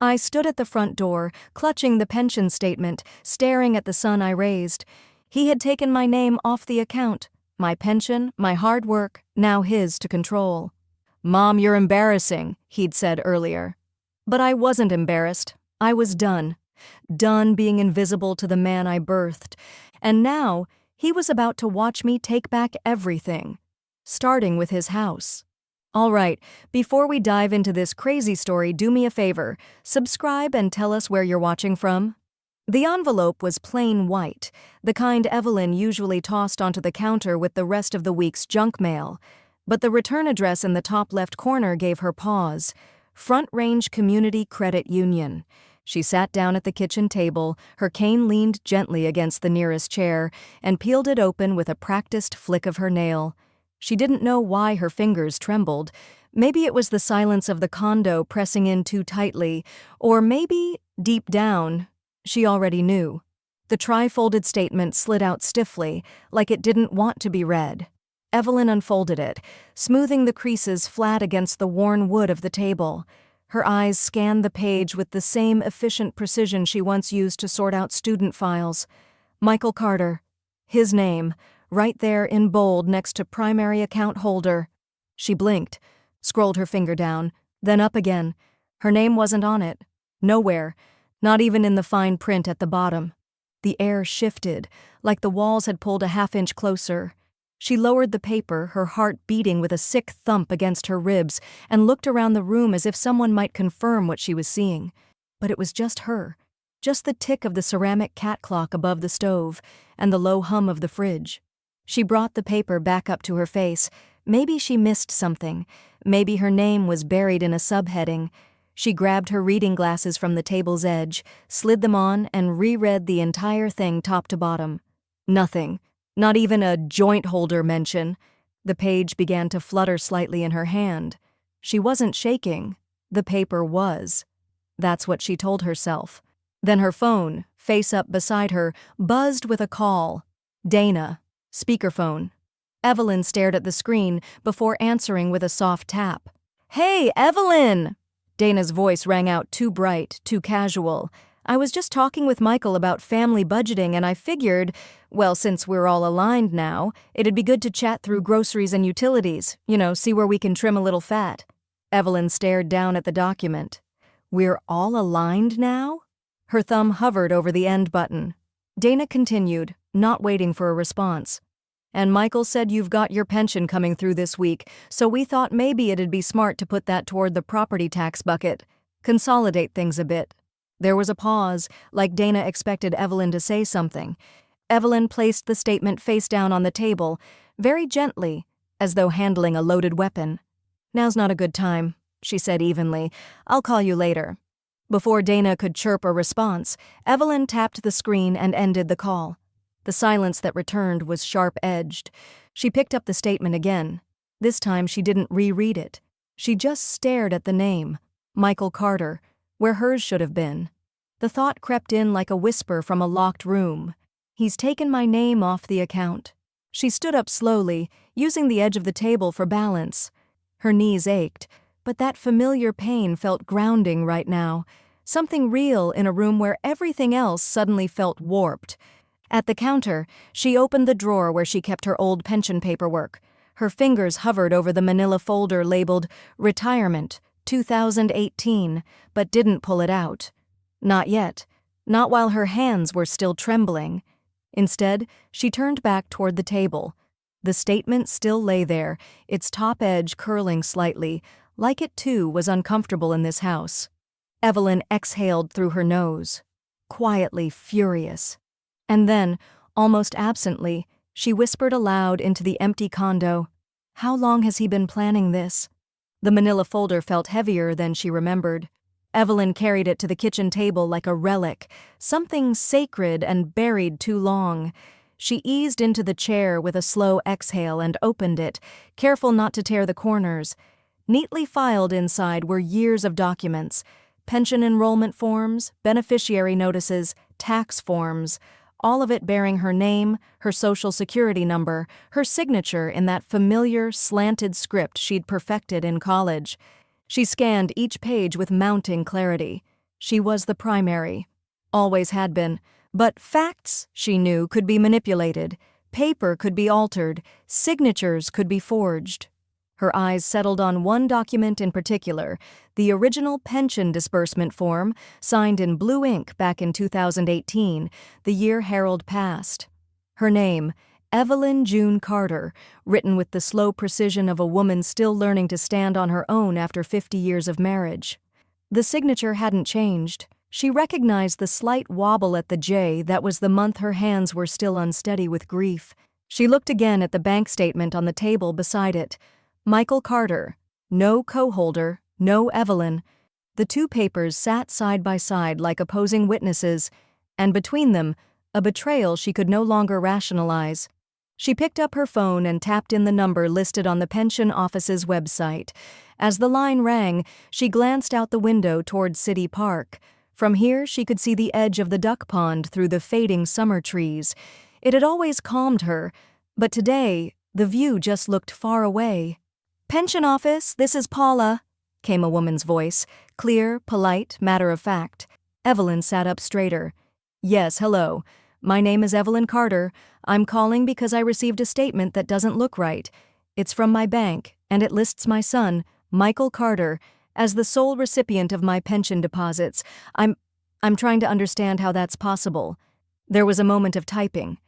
I stood at the front door, clutching the pension statement, staring at the son I raised. He had taken my name off the account. My pension, my hard work, now his to control. "Mom, you're embarrassing," he'd said earlier. But I wasn't embarrassed. I was done. Done being invisible to the man I birthed. And now, he was about to watch me take back everything. Starting with his house. All right, before we dive into this crazy story, do me a favor. Subscribe and tell us where you're watching from. The envelope was plain white, the kind Evelyn usually tossed onto the counter with the rest of the week's junk mail. But the return address in the top left corner gave her pause. Front Range Community Credit Union. She sat down at the kitchen table, her cane leaned gently against the nearest chair, and peeled it open with a practiced flick of her nail. She didn't know why her fingers trembled. Maybe it was the silence of the condo pressing in too tightly, or maybe, deep down, she already knew. The tri-folded statement slid out stiffly, like it didn't want to be read. Evelyn unfolded it, smoothing the creases flat against the worn wood of the table. Her eyes scanned the page with the same efficient precision she once used to sort out student files. Michael Carter. His name, right there in bold next to primary account holder. She blinked, scrolled her finger down, then up again. Her name wasn't on it. Nowhere. Not even in the fine print at the bottom. The air shifted, like the walls had pulled a half-inch closer. She lowered the paper, her heart beating with a sick thump against her ribs, and looked around the room as if someone might confirm what she was seeing. But it was just her. Just the tick of the ceramic cat clock above the stove, and the low hum of the fridge. She brought the paper back up to her face. Maybe she missed something. Maybe her name was buried in a subheading. She grabbed her reading glasses from the table's edge, slid them on, and reread the entire thing top to bottom. Nothing. Not even a joint holder mention. The page began to flutter slightly in her hand. She wasn't shaking. The paper was. That's what she told herself. Then her phone, face up beside her, buzzed with a call. Dana. Speakerphone. Evelyn stared at the screen before answering with a soft tap. "Hey, Evelyn!" Dana's voice rang out too bright, too casual. "I was just talking with Michael about family budgeting and I figured, well, since we're all aligned now, it'd be good to chat through groceries and utilities, see where we can trim a little fat." Evelyn stared down at the document. "We're all aligned now?" Her thumb hovered over the end button. Dana continued, not waiting for a response. "And Michael said you've got your pension coming through this week, so we thought maybe it'd be smart to put that toward the property tax bucket. Consolidate things a bit." There was a pause, like Dana expected Evelyn to say something. Evelyn placed the statement face down on the table, very gently, as though handling a loaded weapon. "Now's not a good time," she said evenly. "I'll call you later." Before Dana could chirp a response, Evelyn tapped the screen and ended the call. The silence that returned was sharp-edged. She picked up the statement again. This time she didn't reread it. She just stared at the name, Michael Carter, where hers should have been. The thought crept in like a whisper from a locked room. "He's taken my name off the account." She stood up slowly, using the edge of the table for balance. Her knees ached, but that familiar pain felt grounding right now. Something real in a room where everything else suddenly felt warped. At the counter, she opened the drawer where she kept her old pension paperwork. Her fingers hovered over the manila folder labeled Retirement 2018, but didn't pull it out. Not yet. Not while her hands were still trembling. Instead, she turned back toward the table. The statement still lay there, its top edge curling slightly, like it too was uncomfortable in this house. Evelyn exhaled through her nose, quietly furious. And then, almost absently, she whispered aloud into the empty condo, "How long has he been planning this?" The manila folder felt heavier than she remembered. Evelyn carried it to the kitchen table like a relic, something sacred and buried too long. She eased into the chair with a slow exhale and opened it, careful not to tear the corners. Neatly filed inside were years of documents, pension enrollment forms, beneficiary notices, tax forms, all of it bearing her name, her social security number, her signature in that familiar, slanted script she'd perfected in college. She scanned each page with mounting clarity. She was the primary. Always had been. But facts, she knew, could be manipulated. Paper could be altered. Signatures could be forged. Her eyes settled on one document in particular, the original pension disbursement form, signed in blue ink back in 2018, the year Harold passed. Her name, Evelyn June Carter, written with the slow precision of a woman still learning to stand on her own after 50 years of marriage. The signature hadn't changed. She recognized the slight wobble at the J. That was the month her hands were still unsteady with grief. She looked again at the bank statement on the table beside it. Michael Carter. No co-holder, no Evelyn. The two papers sat side by side like opposing witnesses, and between them, a betrayal she could no longer rationalize. She picked up her phone and tapped in the number listed on the pension office's website. As the line rang, she glanced out the window toward City Park. From here, she could see the edge of the duck pond through the fading summer trees. It had always calmed her, but today, the view just looked far away. "Pension office, this is Paula," came a woman's voice, clear, polite, matter-of-fact. Evelyn sat up straighter. "Yes, hello. My name is Evelyn Carter. I'm calling because I received a statement that doesn't look right. It's from my bank, and it lists my son, Michael Carter, as the sole recipient of my pension deposits. I'm trying to understand how that's possible." There was a moment of typing.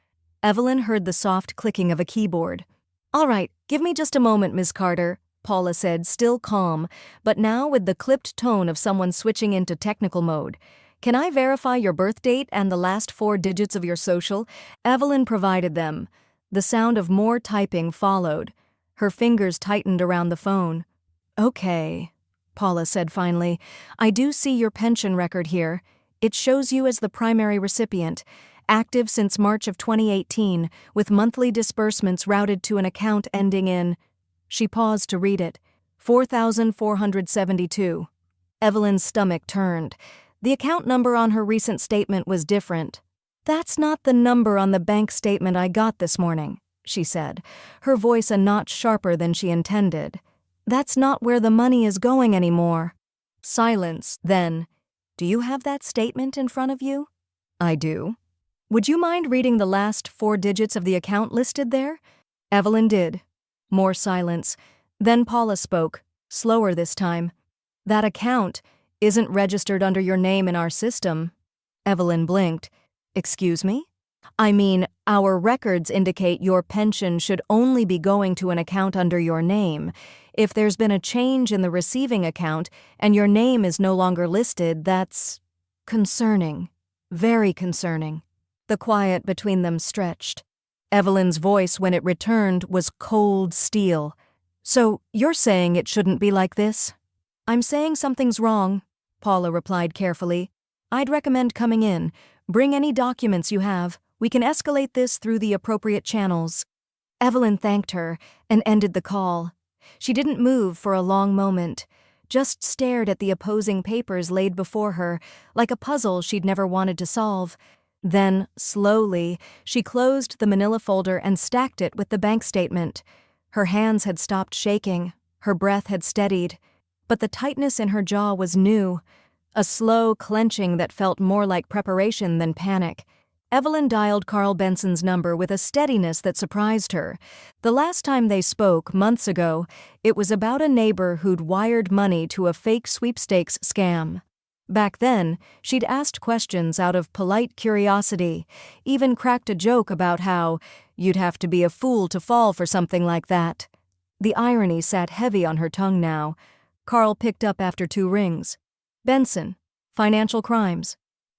Evelyn heard the soft clicking of a keyboard. "All right, give me just a moment, Ms. Carter," Paula said, still calm, but now with the clipped tone of someone switching into technical mode. "Can I verify your birth date and the last 4 digits of your social?" Evelyn provided them. The sound of more typing followed. Her fingers tightened around the phone. "Okay," Paula said finally. "I do see your pension record here. It shows you as the primary recipient, active since March of 2018, with monthly disbursements routed to an account ending in—" She paused to read it. 4,472. Evelyn's stomach turned. The account number on her recent statement was different. "That's not the number on the bank statement I got this morning," she said, her voice a notch sharper than she intended. "That's not where the money is going anymore." Silence, then. "Do you have that statement in front of you?" "I do." "Would you mind reading the last 4 digits of the account listed there?" Evelyn did. More silence. Then Paula spoke, slower this time. "That account isn't registered under your name in our system." Evelyn blinked. "Excuse me?" "I mean, our records indicate your pension should only be going to an account under your name. If there's been a change in the receiving account and your name is no longer listed, that's concerning. Very concerning." The quiet between them stretched. Evelyn's voice, when it returned, was cold steel. "So, you're saying it shouldn't be like this?" "I'm saying something's wrong," Paula replied carefully. "I'd recommend coming in. Bring any documents you have. We can escalate this through the appropriate channels." Evelyn thanked her and ended the call. She didn't move for a long moment, just stared at the opposing papers laid before her, like a puzzle she'd never wanted to solve. Then, slowly, she closed the manila folder and stacked it with the bank statement. Her hands had stopped shaking, her breath had steadied, but the tightness in her jaw was new, a slow clenching that felt more like preparation than panic. Evelyn dialed Carl Benson's number with a steadiness that surprised her. The last time they spoke, months ago, it was about a neighbor who'd wired money to a fake sweepstakes scam. Back then, she'd asked questions out of polite curiosity, even cracked a joke about how you'd have to be a fool to fall for something like that. The irony sat heavy on her tongue now. Carl picked up after 2 rings. "Benson, financial crimes."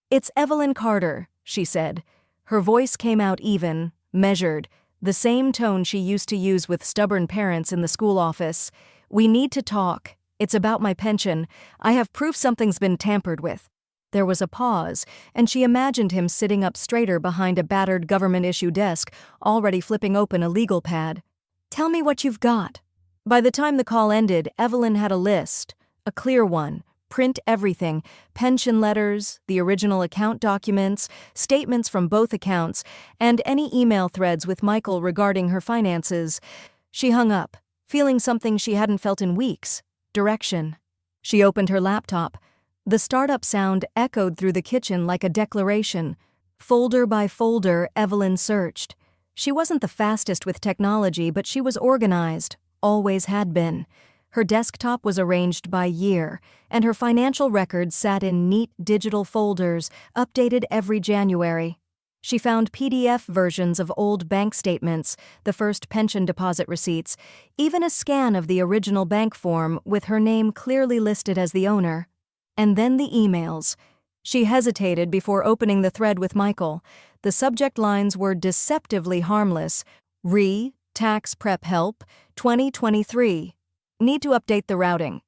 "It's Evelyn Carter," she said. Her voice came out even, measured, the same tone she used to use with stubborn parents in the school office. "We need to talk. It's about my pension. I have proof something's been tampered with." There was a pause, and she imagined him sitting up straighter behind a battered government-issue desk, already flipping open a legal pad. "Tell me what you've got." By the time the call ended, Evelyn had a list, a clear one. Print everything, pension letters, the original account documents, statements from both accounts, and any email threads with Michael regarding her finances. She hung up, feeling something she hadn't felt in weeks. Direction. She opened her laptop. The startup sound echoed through the kitchen like a declaration. Folder by folder, Evelyn searched. She wasn't the fastest with technology, but she was organized, always had been. Her desktop was arranged by year, and her financial records sat in neat digital folders, updated every January. She found PDF versions of old bank statements, the first pension deposit receipts, even a scan of the original bank form with her name clearly listed as the owner. And then the emails. She hesitated before opening the thread with Michael. The subject lines were deceptively harmless. Tax prep help, 2023. Need to update the routing.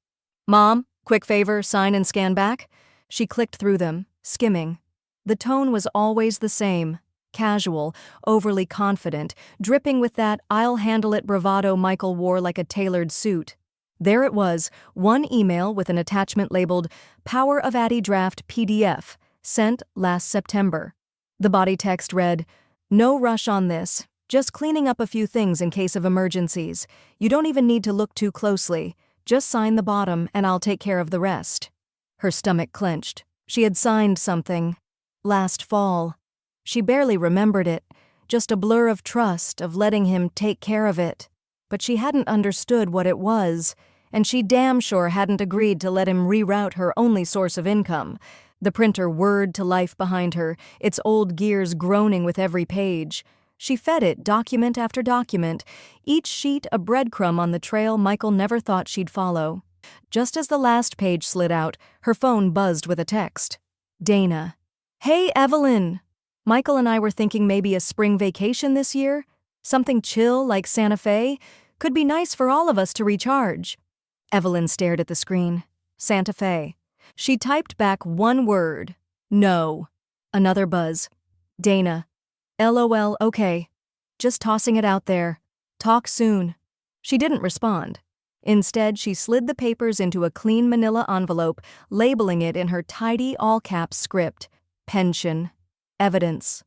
Mom, quick favor, sign and scan back. She clicked through them, skimming. The tone was always the same, casual, overly confident, dripping with that I'll-handle-it bravado Michael wore like a tailored suit. There it was, one email with an attachment labeled Power of Addy Draft PDF, sent last September. The body text read, "No rush on this, just cleaning up a few things in case of emergencies. You don't even need to look too closely. Just sign the bottom and I'll take care of the rest." Her stomach clenched. She had signed something. Last fall. She barely remembered it, just a blur of trust, of letting him take care of it. But she hadn't understood what it was, and she damn sure hadn't agreed to let him reroute her only source of income. The printer whirred to life behind her, its old gears groaning with every page. She fed it document after document, each sheet a breadcrumb on the trail Michael never thought she'd follow. Just as the last page slid out, her phone buzzed with a text. Dana. "Hey, Evelyn! Michael and I were thinking maybe a spring vacation this year? Something chill like Santa Fe? Could be nice for all of us to recharge." Evelyn stared at the screen. Santa Fe. She typed back one word. No. Another buzz. Dana. LOL, okay. Just tossing it out there. Talk soon. She didn't respond. Instead, she slid the papers into a clean manila envelope, labeling it in her tidy all-caps script. Pension. Evidence.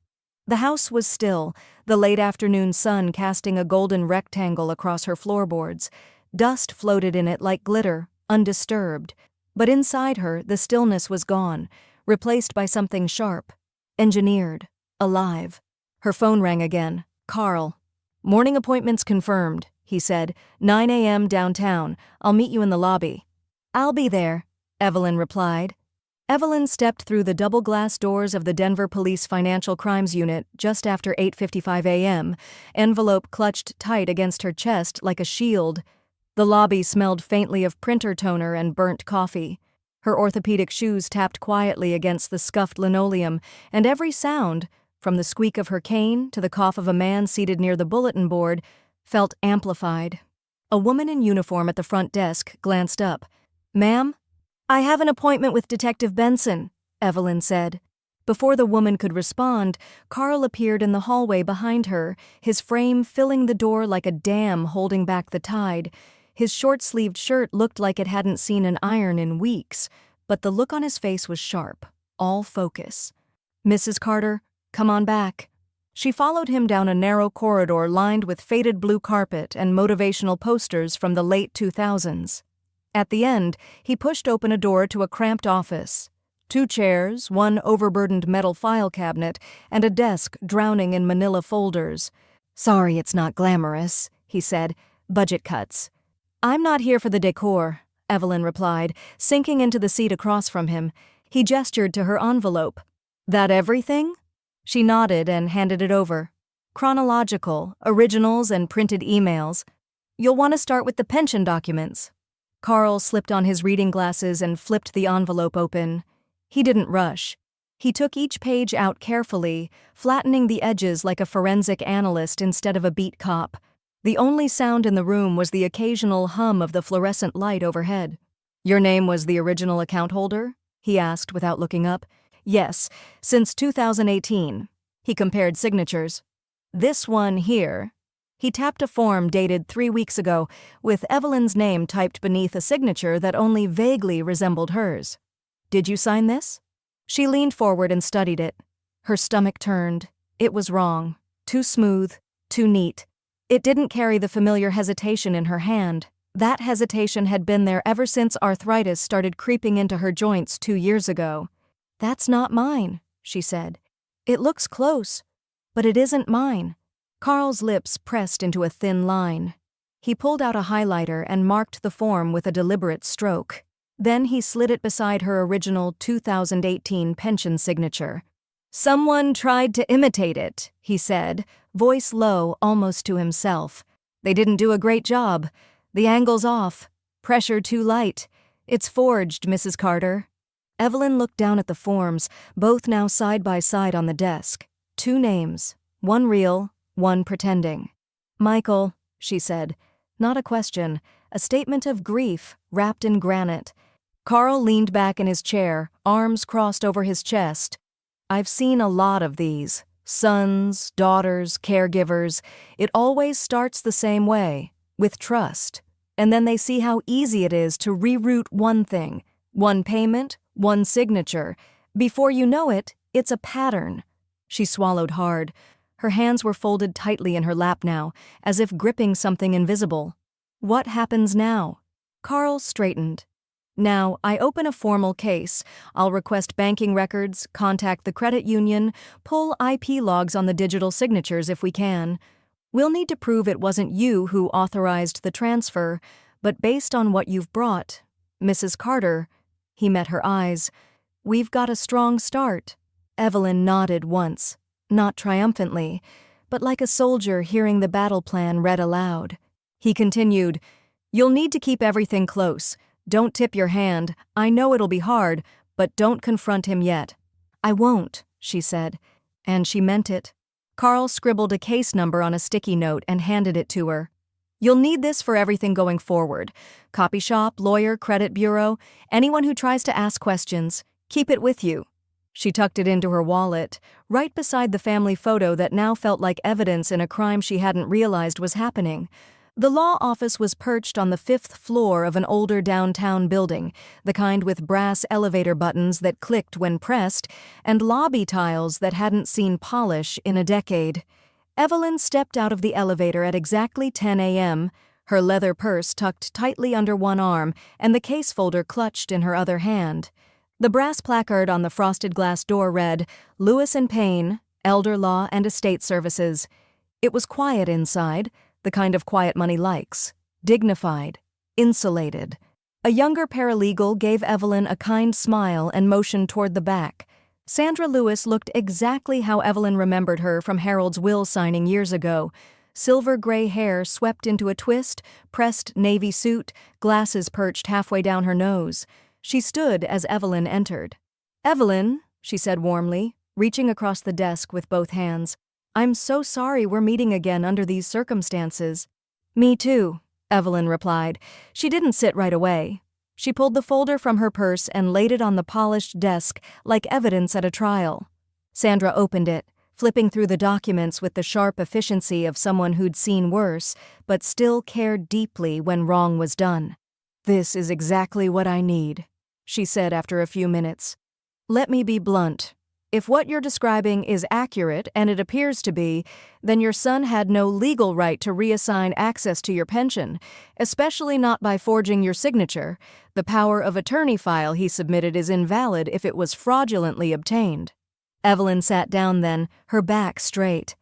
The house was still, the late afternoon sun casting a golden rectangle across her floorboards. Dust floated in it like glitter, undisturbed. But inside her, the stillness was gone, replaced by something sharp, engineered, alive. Her phone rang again. Carl. "Morning appointments confirmed," he said. 9 a.m. downtown. I'll meet you in the lobby." "I'll be there," Evelyn replied. Evelyn stepped through the double-glass doors of the Denver Police Financial Crimes Unit just after 8:55 a.m., envelope clutched tight against her chest like a shield. The lobby smelled faintly of printer toner and burnt coffee. Her orthopedic shoes tapped quietly against the scuffed linoleum, and every sound, from the squeak of her cane to the cough of a man seated near the bulletin board, felt amplified. A woman in uniform at the front desk glanced up. "Ma'am?" "I have an appointment with Detective Benson," Evelyn said. Before the woman could respond, Carl appeared in the hallway behind her, his frame filling the door like a dam holding back the tide. His short-sleeved shirt looked like it hadn't seen an iron in weeks, but the look on his face was sharp, all focus. "Mrs. Carter, come on back." She followed him down a narrow corridor lined with faded blue carpet and motivational posters from the late 2000s. At the end, he pushed open a door to a cramped office. 2 chairs, one overburdened metal file cabinet, and a desk drowning in manila folders. "Sorry it's not glamorous," he said. "Budget cuts." "I'm not here for the decor," Evelyn replied, sinking into the seat across from him. He gestured to her envelope. "That everything?" She nodded and handed it over. "Chronological, originals and printed emails. You'll want to start with the pension documents." Carl slipped on his reading glasses and flipped the envelope open. He didn't rush. He took each page out carefully, flattening the edges like a forensic analyst instead of a beat cop. The only sound in the room was the occasional hum of the fluorescent light overhead. "Your name was the original account holder?" he asked without looking up. "Yes, since 2018. He compared signatures. "This one here." He tapped a form dated 3 weeks ago, with Evelyn's name typed beneath a signature that only vaguely resembled hers. "Did you sign this?" She leaned forward and studied it. Her stomach turned. It was wrong. Too smooth, too neat. It didn't carry the familiar hesitation in her hand, That hesitation had been there ever since arthritis started creeping into her joints 2 years ago. "That's not mine," she said. "It looks close, but it isn't mine." Carl's lips pressed into a thin line. He pulled out a highlighter and marked the form with a deliberate stroke. Then he slid it beside her original 2018 pension signature. "Someone tried to imitate it," he said, voice low almost to himself. "They didn't do a great job. The angle's off. Pressure too light. It's forged, Mrs. Carter." Evelyn looked down at the forms, both now side by side on the desk. 2 names, one real, one pretending. "Michael," she said. Not a question, a statement of grief wrapped in granite. Carl leaned back in his chair, arms crossed over his chest. "I've seen a lot of these. Sons, daughters, caregivers. It always starts the same way, with trust. And then they see how easy it is to reroute one thing, one payment, one signature. Before you know it, it's a pattern." She swallowed hard. Her hands were folded tightly in her lap now, as if gripping something invisible. "What happens now?" Carl straightened. "Now, I open a formal case. I'll request banking records, contact the credit union, pull IP logs on the digital signatures if we can. We'll need to prove it wasn't you who authorized the transfer, but based on what you've brought, Mrs. Carter," he met her eyes, "we've got a strong start." Evelyn nodded once, not triumphantly, but like a soldier hearing the battle plan read aloud. He continued, "You'll need to keep everything close. Don't tip your hand. I know it'll be hard, but don't confront him yet." "I won't," she said, and she meant it. Carl scribbled a case number on a sticky note and handed it to her. "You'll need this for everything going forward. Copy shop, lawyer, credit bureau, anyone who tries to ask questions. Keep it with you." She tucked it into her wallet, right beside the family photo that now felt like evidence in a crime she hadn't realized was happening. The law office was perched on the 5th floor of an older downtown building, the kind with brass elevator buttons that clicked when pressed, and lobby tiles that hadn't seen polish in a decade. Evelyn stepped out of the elevator at exactly 10 a.m., her leather purse tucked tightly under one arm and the case folder clutched in her other hand. The brass placard on the frosted glass door read, "Lewis and Payne, Elder Law and Estate Services." It was quiet inside, the kind of quiet money likes. Dignified. Insulated. A younger paralegal gave Evelyn a kind smile and motioned toward the back. Sandra Lewis looked exactly how Evelyn remembered her from Harold's will signing years ago. Silver gray hair swept into a twist, pressed navy suit, glasses perched halfway down her nose. She stood as Evelyn entered. "Evelyn," she said warmly, reaching across the desk with both hands. "I'm so sorry we're meeting again under these circumstances." "Me too," Evelyn replied. She didn't sit right away. She pulled the folder from her purse and laid it on the polished desk like evidence at a trial. Sandra opened it, flipping through the documents with the sharp efficiency of someone who'd seen worse, but still cared deeply when wrong was done. "This is exactly what I need," she said after a few minutes. "Let me be blunt. If what you're describing is accurate, and it appears to be, then your son had no legal right to reassign access to your pension, especially not by forging your signature. The power of attorney file he submitted is invalid if it was fraudulently obtained." Evelyn sat down then, her back straight.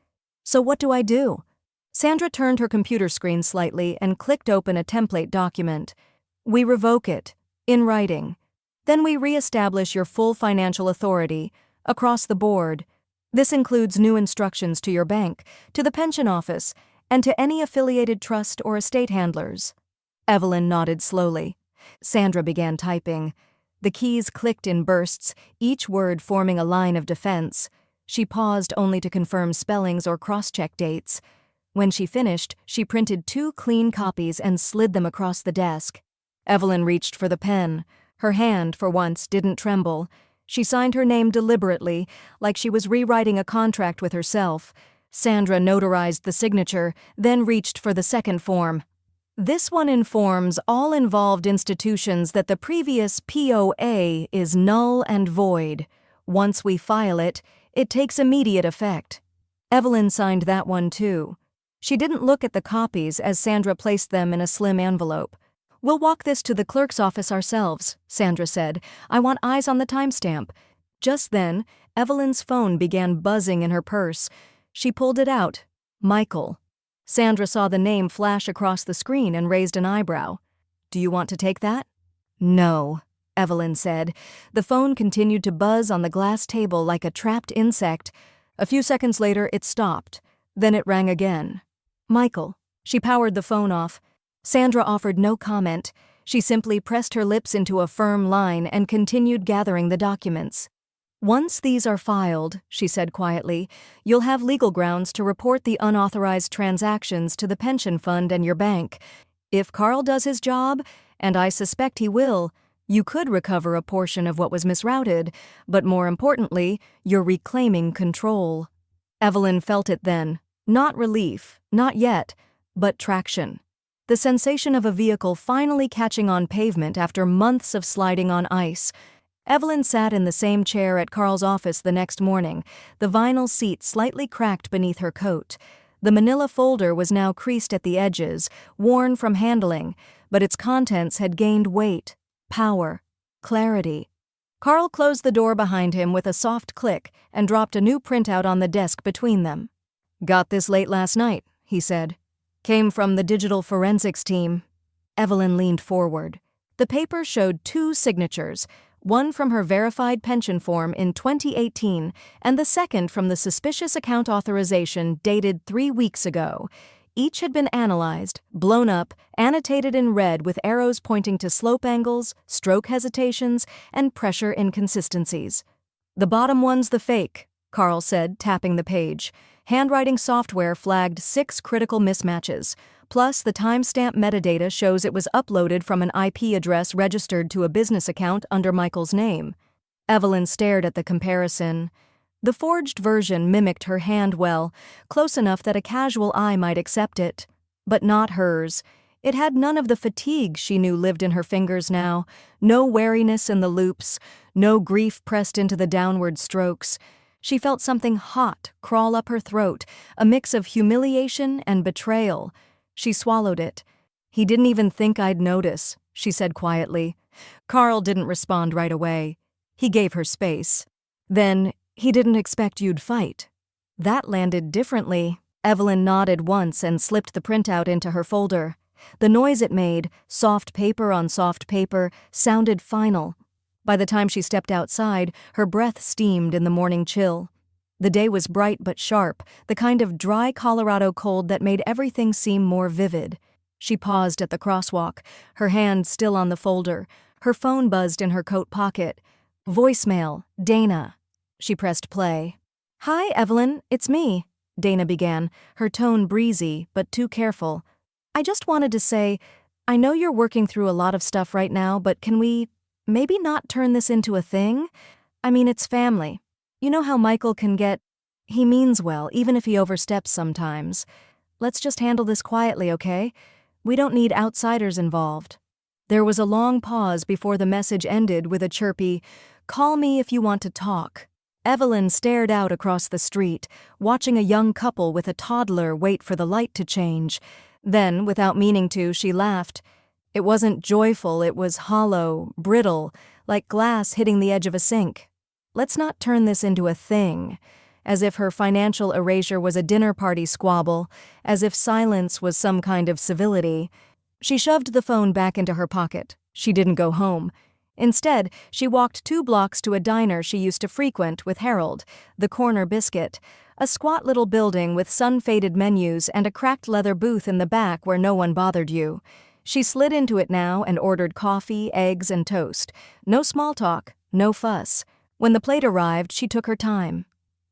"So what do I do?" Sandra turned her computer screen slightly and clicked open a template document. "We revoke it, in writing. Then we reestablish your full financial authority, across the board. This includes new instructions to your bank, to the pension office, and to any affiliated trust or estate handlers." Evelyn nodded slowly. Sandra began typing. The keys clicked in bursts, each word forming a line of defense. She paused only to confirm spellings or cross-check dates. When she finished, she printed 2 clean copies and slid them across the desk. Evelyn reached for the pen. Her hand, for once, didn't tremble. She signed her name deliberately, like she was rewriting a contract with herself. Sandra notarized the signature, then reached for the second form. "This one informs all involved institutions that the previous POA is null and void. Once we file it, it takes immediate effect." Evelyn signed that one too. She didn't look at the copies as Sandra placed them in a slim envelope. "We'll walk this to the clerk's office ourselves," Sandra said. "I want eyes on the timestamp." Just then, Evelyn's phone began buzzing in her purse. She pulled it out. Michael. Sandra saw the name flash across the screen and raised an eyebrow. "Do you want to take that?" "No," Evelyn said. The phone continued to buzz on the glass table like a trapped insect. A few seconds later, it stopped. Then it rang again. "Michael." She powered the phone off. Sandra offered no comment. She simply pressed her lips into a firm line and continued gathering the documents. "Once these are filed," she said quietly, "you'll have legal grounds to report the unauthorized transactions to the pension fund and your bank. If Carl does his job, and I suspect he will, you could recover a portion of what was misrouted, but more importantly, you're reclaiming control." Evelyn felt it then. Not relief, not yet, but traction. The sensation of a vehicle finally catching on pavement after months of sliding on ice. Evelyn sat in the same chair at Carl's office the next morning, the vinyl seat slightly cracked beneath her coat. The manila folder was now creased at the edges, worn from handling, but its contents had gained weight, power, clarity. Carl closed the door behind him with a soft click and dropped a new printout on the desk between them. "Got this late last night," he said. "Came from the digital forensics team." Evelyn leaned forward. The paper showed 2 signatures, one from her verified pension form in 2018 and the second from the suspicious account authorization dated 3 weeks ago. Each had been analyzed, blown up, annotated in red with arrows pointing to slope angles, stroke hesitations, and pressure inconsistencies. "The bottom one's the fake," Carl said, tapping the page. Handwriting software flagged 6 critical mismatches. Plus, the timestamp metadata shows it was uploaded from an IP address registered to a business account under Michael's name. Evelyn stared at the comparison. The forged version mimicked her hand well, close enough that a casual eye might accept it. But not hers. It had none of the fatigue she knew lived in her fingers now, no wariness in the loops, no grief pressed into the downward strokes. She felt something hot crawl up her throat, a mix of humiliation and betrayal. She swallowed it. "He didn't even think I'd notice," she said quietly. Carl didn't respond right away. He gave her space. "Then, he didn't expect you'd fight." That landed differently. Evelyn nodded once and slipped the printout into her folder. The noise it made, soft paper on soft paper, sounded final. By the time she stepped outside, her breath steamed in the morning chill. The day was bright but sharp, the kind of dry Colorado cold that made everything seem more vivid. She paused at the crosswalk, her hand still on the folder. Her phone buzzed in her coat pocket. "Voicemail, Dana." She pressed play. "Hi, Evelyn, it's me," Dana began, her tone breezy but too careful. "I just wanted to say, I know you're working through a lot of stuff right now, but can we maybe not turn this into a thing? I mean, it's family. You know how Michael can get... He means well, even if he oversteps sometimes. Let's just handle this quietly, okay? We don't need outsiders involved." There was a long pause before the message ended with a chirpy, "Call me if you want to talk." Evelyn stared out across the street, watching a young couple with a toddler wait for the light to change. Then, without meaning to, she laughed. It wasn't joyful, it was hollow, brittle, like glass hitting the edge of a sink. Let's not turn this into a thing. As if her financial erasure was a dinner party squabble, as if silence was some kind of civility. She shoved the phone back into her pocket. She didn't go home. Instead, she walked 2 blocks to a diner she used to frequent with Harold, the Corner Biscuit, a squat little building with sun-faded menus and a cracked leather booth in the back where no one bothered you. She slid into it now and ordered coffee, eggs, and toast. No small talk, no fuss. When the plate arrived, she took her time.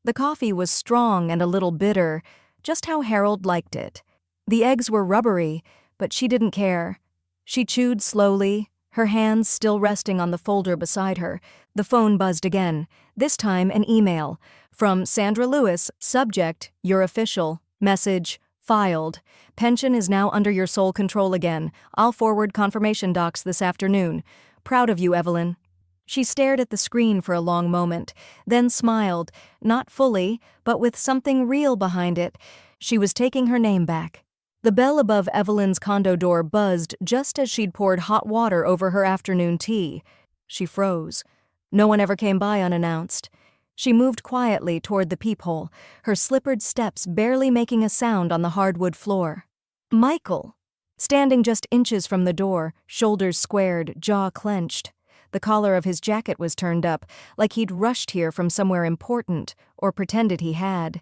The coffee was strong and a little bitter, just how Harold liked it. The eggs were rubbery, but she didn't care. She chewed slowly, her hands still resting on the folder beside her. The phone buzzed again, this time an email. From Sandra Lewis, subject, "You're official." Message, "Filed. Pension is now under your sole control again. I'll forward confirmation docs this afternoon. Proud of you, Evelyn." She stared at the screen for a long moment, then smiled, not fully, but with something real behind it. She was taking her name back. The bell above Evelyn's condo door buzzed just as she'd poured hot water over her afternoon tea. She froze. No one ever came by unannounced. She moved quietly toward the peephole, her slippered steps barely making a sound on the hardwood floor. Michael! Standing just inches from the door, shoulders squared, jaw clenched. The collar of his jacket was turned up, like he'd rushed here from somewhere important, or pretended he had.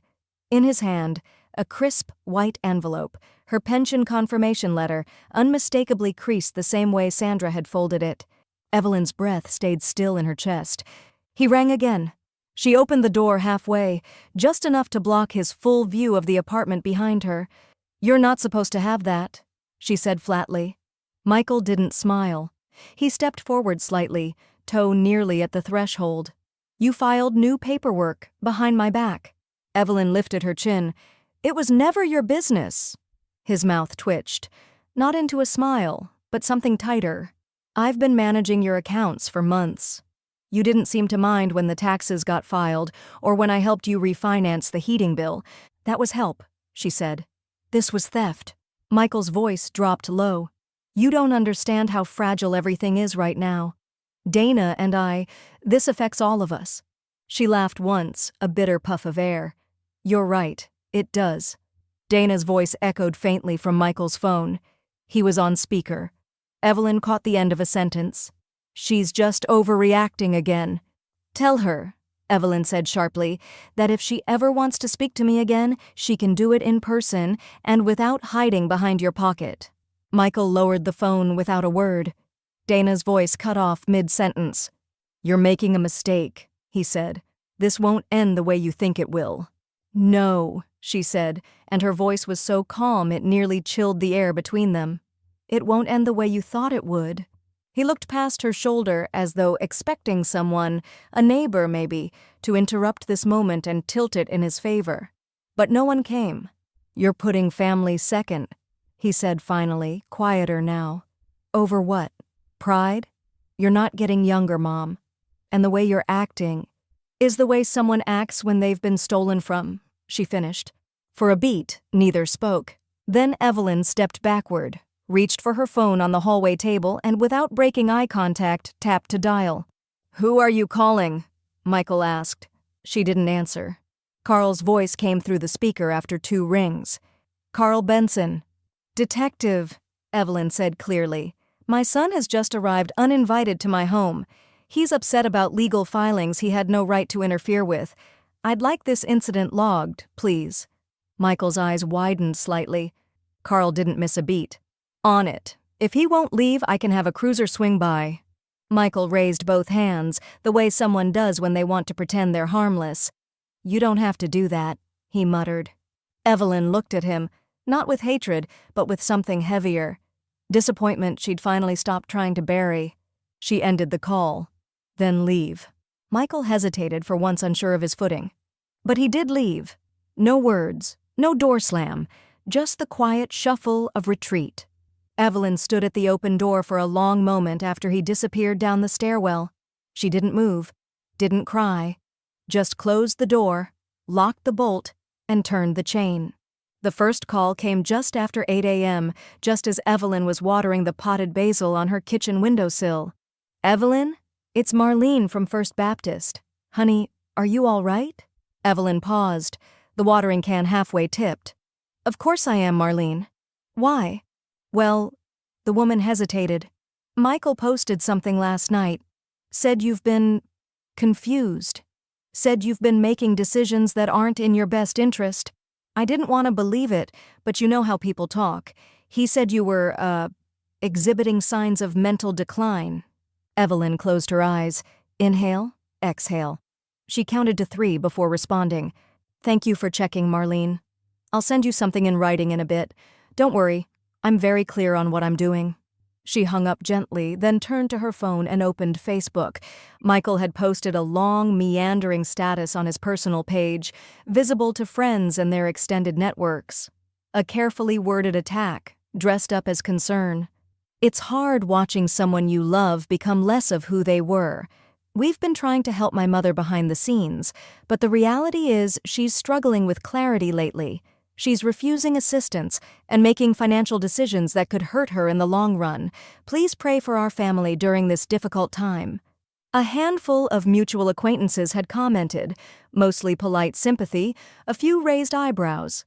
In his hand, a crisp, white envelope, her pension confirmation letter, unmistakably creased the same way Sandra had folded it. Evelyn's breath stayed still in her chest. He rang again. She opened the door halfway, just enough to block his full view of the apartment behind her. "You're not supposed to have that," she said flatly. Michael didn't smile. He stepped forward slightly, toe nearly at the threshold. "You filed new paperwork, behind my back." Evelyn lifted her chin. "It was never your business." His mouth twitched. Not into a smile, but something tighter. "I've been managing your accounts for months. You didn't seem to mind when the taxes got filed, or when I helped you refinance the heating bill. That was help," she said. "This was theft." Michael's voice dropped low. "You don't understand how fragile everything is right now. Dana and this affects all of us." She laughed once, a bitter puff of air. "You're right, it does." Dana's voice echoed faintly from Michael's phone. He was on speaker. Evelyn caught the end of a sentence. "She's just overreacting again." "Tell her," Evelyn said sharply, "that if she ever wants to speak to me again, she can do it in person and without hiding behind your pocket." Michael lowered the phone without a word. Dana's voice cut off mid-sentence. "You're making a mistake," he said. "This won't end the way you think it will." "No," she said, and her voice was so calm it nearly chilled the air between them. "It won't end the way you thought it would." He looked past her shoulder as though expecting someone, a neighbor maybe, to interrupt this moment and tilt it in his favor. But no one came. "You're putting family second," he said finally, quieter now. "Over what? Pride? You're not getting younger, Mom. And the way you're acting is the way someone acts when they've been stolen from," she finished. For a beat, neither spoke. Then Evelyn stepped backward, reached for her phone on the hallway table, and without breaking eye contact, tapped to dial. "Who are you calling?" Michael asked. She didn't answer. Carl's voice came through the speaker after 2 rings. "Carl Benson." "Detective," Evelyn said clearly. "My son has just arrived uninvited to my home. He's upset about legal filings he had no right to interfere with. I'd like this incident logged, please." Michael's eyes widened slightly. Carl didn't miss a beat. "On it. If he won't leave, I can have a cruiser swing by." Michael raised both hands, the way someone does when they want to pretend they're harmless. "You don't have to do that," he muttered. Evelyn looked at him, not with hatred, but with something heavier. Disappointment she'd finally stopped trying to bury. She ended the call. "Then leave." Michael hesitated, for once unsure of his footing. But he did leave. No words, no door slam, just the quiet shuffle of retreat. Evelyn stood at the open door for a long moment after he disappeared down the stairwell. She didn't move, didn't cry, just closed the door, locked the bolt, and turned the chain. The first call came just after 8 a.m., just as Evelyn was watering the potted basil on her kitchen windowsill. "Evelyn? It's Marlene from First Baptist. Honey, are you all right?" Evelyn paused, the watering can halfway tipped. "Of course I am, Marlene. Why?" "Well," the woman hesitated. "Michael posted something last night. Said you've been confused. Said you've been making decisions that aren't in your best interest. I didn't want to believe it, but you know how people talk. He said you were, exhibiting signs of mental decline." Evelyn closed her eyes. Inhale, exhale. She counted to 3 before responding. "Thank you for checking, Marlene. I'll send you something in writing in a bit. Don't worry, I'm very clear on what I'm doing." She hung up gently, then turned to her phone and opened Facebook. Michael had posted a long, meandering status on his personal page, visible to friends and their extended networks. A carefully worded attack, dressed up as concern. "It's hard watching someone you love become less of who they were. We've been trying to help my mother behind the scenes, but the reality is she's struggling with clarity lately. She's refusing assistance and making financial decisions that could hurt her in the long run. Please pray for our family during this difficult time." A handful of mutual acquaintances had commented, mostly polite sympathy, a few raised eyebrows.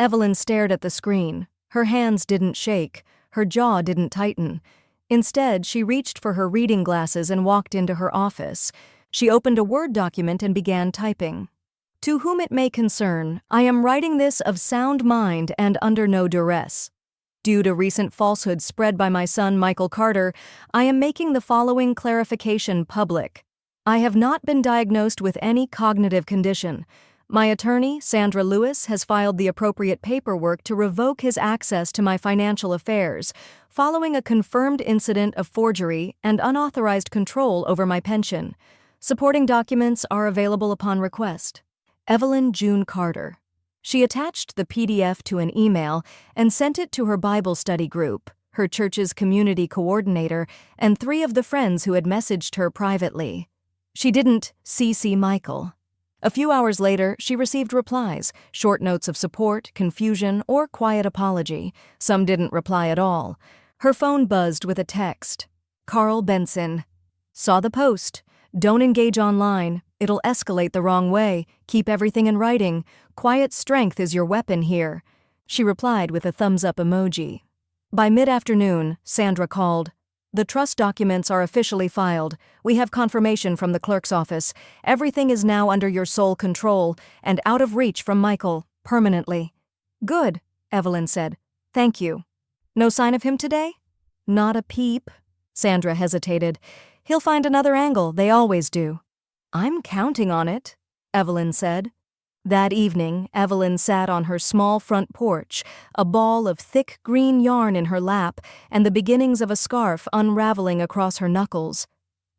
Evelyn stared at the screen. Her hands didn't shake, her jaw didn't tighten. Instead, she reached for her reading glasses and walked into her office. She opened a Word document and began typing. "To whom it may concern, I am writing this of sound mind and under no duress. Due to recent falsehoods spread by my son Michael Carter, I am making the following clarification public. I have not been diagnosed with any cognitive condition. My attorney, Sandra Lewis, has filed the appropriate paperwork to revoke his access to my financial affairs, following a confirmed incident of forgery and unauthorized control over my pension. Supporting documents are available upon request. Evelyn June Carter." She attached the PDF to an email and sent it to her Bible study group, her church's community coordinator, and 3 of the friends who had messaged her privately. She didn't CC Michael. A few hours later, she received replies, short notes of support, confusion, or quiet apology. Some didn't reply at all. Her phone buzzed with a text. "Carl Benson. Saw the post. Don't engage online. It'll escalate the wrong way. Keep everything in writing. Quiet strength is your weapon here." She replied with a thumbs-up emoji. By mid-afternoon, Sandra called. "The trust documents are officially filed. We have confirmation from the clerk's office. Everything is now under your sole control and out of reach from Michael, permanently." "Good," Evelyn said. "Thank you." "No sign of him today?" "Not a peep." Sandra hesitated. "He'll find another angle, they always do." "I'm counting on it," Evelyn said. That evening, Evelyn sat on her small front porch, a ball of thick green yarn in her lap and the beginnings of a scarf unraveling across her knuckles.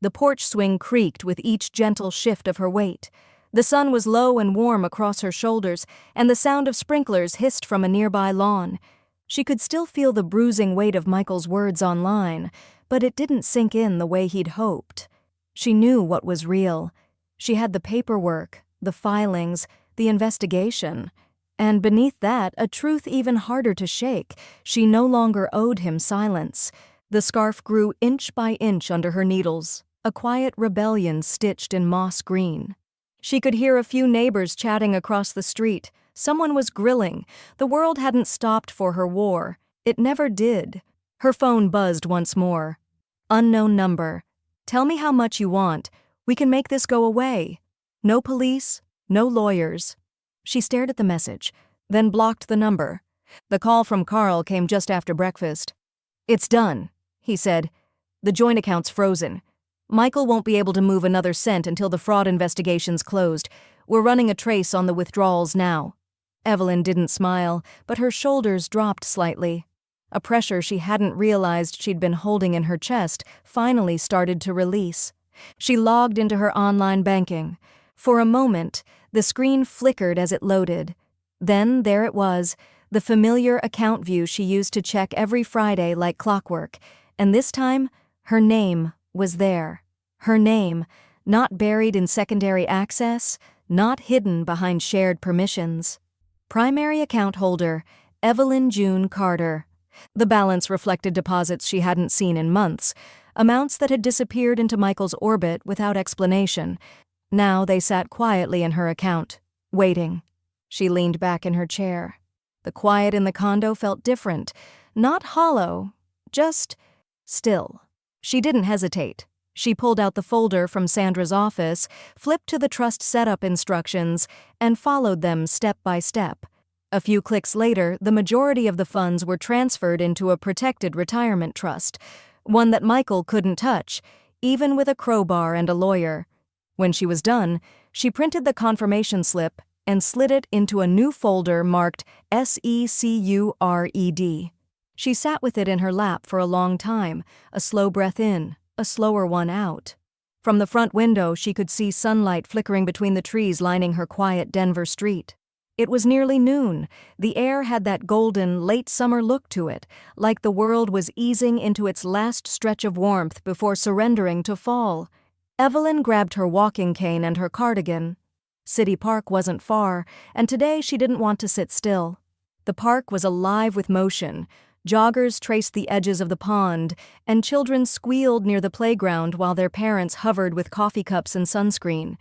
The porch swing creaked with each gentle shift of her weight. The sun was low and warm across her shoulders, and the sound of sprinklers hissed from a nearby lawn. She could still feel the bruising weight of Michael's words online, but it didn't sink in the way he'd hoped. She knew what was real. She had the paperwork, the filings, the investigation. And beneath that, a truth even harder to shake. She no longer owed him silence. The scarf grew inch by inch under her needles, a quiet rebellion stitched in moss green. She could hear a few neighbors chatting across the street. Someone was grilling. The world hadn't stopped for her war. It never did. Her phone buzzed once more. "Unknown number. Tell me how much you want. We can make this go away. No police, no lawyers." She stared at the message, then blocked the number. The call from Carl came just after breakfast. "It's done," he said. "The joint account's frozen. Michael won't be able to move another cent until the fraud investigation's closed. We're running a trace on the withdrawals now." Evelyn didn't smile, but her shoulders dropped slightly. A pressure she hadn't realized she'd been holding in her chest finally started to release. She logged into her online banking. For a moment, the screen flickered as it loaded. Then there it was, the familiar account view she used to check every Friday like clockwork. And this time, her name was there. Her name, not buried in secondary access, not hidden behind shared permissions. Primary account holder, Evelyn June Carter. The balance reflected deposits she hadn't seen in months, amounts that had disappeared into Michael's orbit without explanation. Now they sat quietly in her account, waiting. She leaned back in her chair. The quiet in the condo felt different, not hollow, just still. She didn't hesitate. She pulled out the folder from Sandra's office, flipped to the trust setup instructions, and followed them step by step. A few clicks later, the majority of the funds were transferred into a protected retirement trust, one that Michael couldn't touch, even with a crowbar and a lawyer. When she was done, she printed the confirmation slip and slid it into a new folder marked SECURED. She sat with it in her lap for a long time, a slow breath in, a slower one out. From the front window, she could see sunlight flickering between the trees lining her quiet Denver street. It was nearly noon. The air had that golden, late summer look to it, like the world was easing into its last stretch of warmth before surrendering to fall. Evelyn grabbed her walking cane and her cardigan. City Park wasn't far, and today she didn't want to sit still. The park was alive with motion. Joggers traced the edges of the pond, and children squealed near the playground while their parents hovered with coffee cups and sunscreen.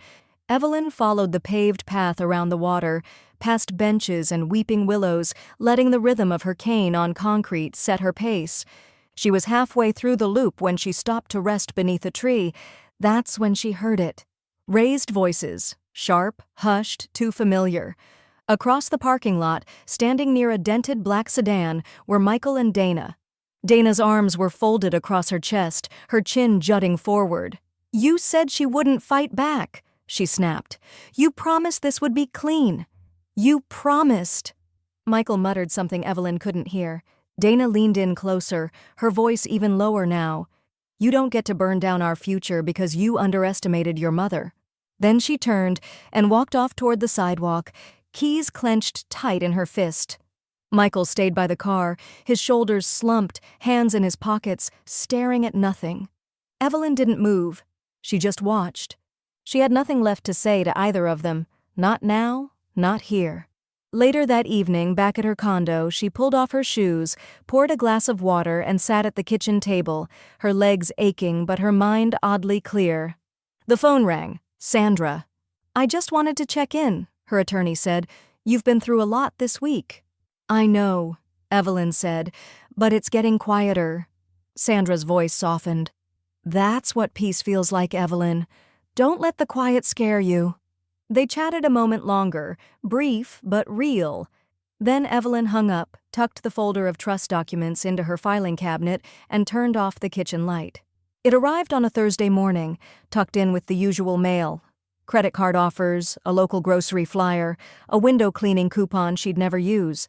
Evelyn followed the paved path around the water, past benches and weeping willows, letting the rhythm of her cane on concrete set her pace. She was halfway through the loop when she stopped to rest beneath a tree. That's when she heard it. Raised voices, sharp, hushed, too familiar. Across the parking lot, standing near a dented black sedan, were Michael and Dana. Dana's arms were folded across her chest, her chin jutting forward. "You said she wouldn't fight back," she snapped. "You promised this would be clean. You promised." Michael muttered something Evelyn couldn't hear. Dana leaned in closer, her voice even lower now. "You don't get to burn down our future because you underestimated your mother." Then she turned and walked off toward the sidewalk, keys clenched tight in her fist. Michael stayed by the car, his shoulders slumped, hands in his pockets, staring at nothing. Evelyn didn't move. She just watched. She had nothing left to say to either of them. Not now, not here. Later that evening, back at her condo, she pulled off her shoes, poured a glass of water, and sat at the kitchen table, her legs aching but her mind oddly clear. The phone rang. Sandra. "I just wanted to check in," her attorney said. "You've been through a lot this week." "I know," Evelyn said, "but it's getting quieter." Sandra's voice softened. "That's what peace feels like, Evelyn. Don't let the quiet scare you." They chatted a moment longer, brief but real. Then Evelyn hung up, tucked the folder of trust documents into her filing cabinet, and turned off the kitchen light. It arrived on a Thursday morning, tucked in with the usual mail. Credit card offers, a local grocery flyer, a window cleaning coupon she'd never use.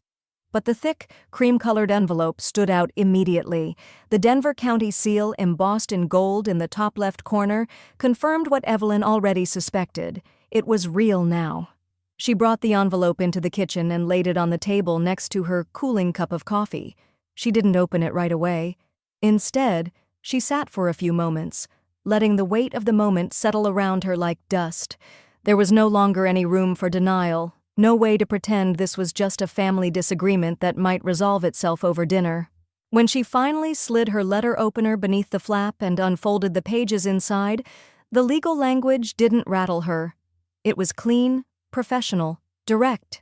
But the thick, cream-colored envelope stood out immediately. The Denver County seal, embossed in gold in the top left corner, confirmed what Evelyn already suspected. It was real now. She brought the envelope into the kitchen and laid it on the table next to her cooling cup of coffee. She didn't open it right away. Instead, she sat for a few moments, letting the weight of the moment settle around her like dust. There was no longer any room for denial, no way to pretend this was just a family disagreement that might resolve itself over dinner. When she finally slid her letter opener beneath the flap and unfolded the pages inside, the legal language didn't rattle her. It was clean, professional, direct.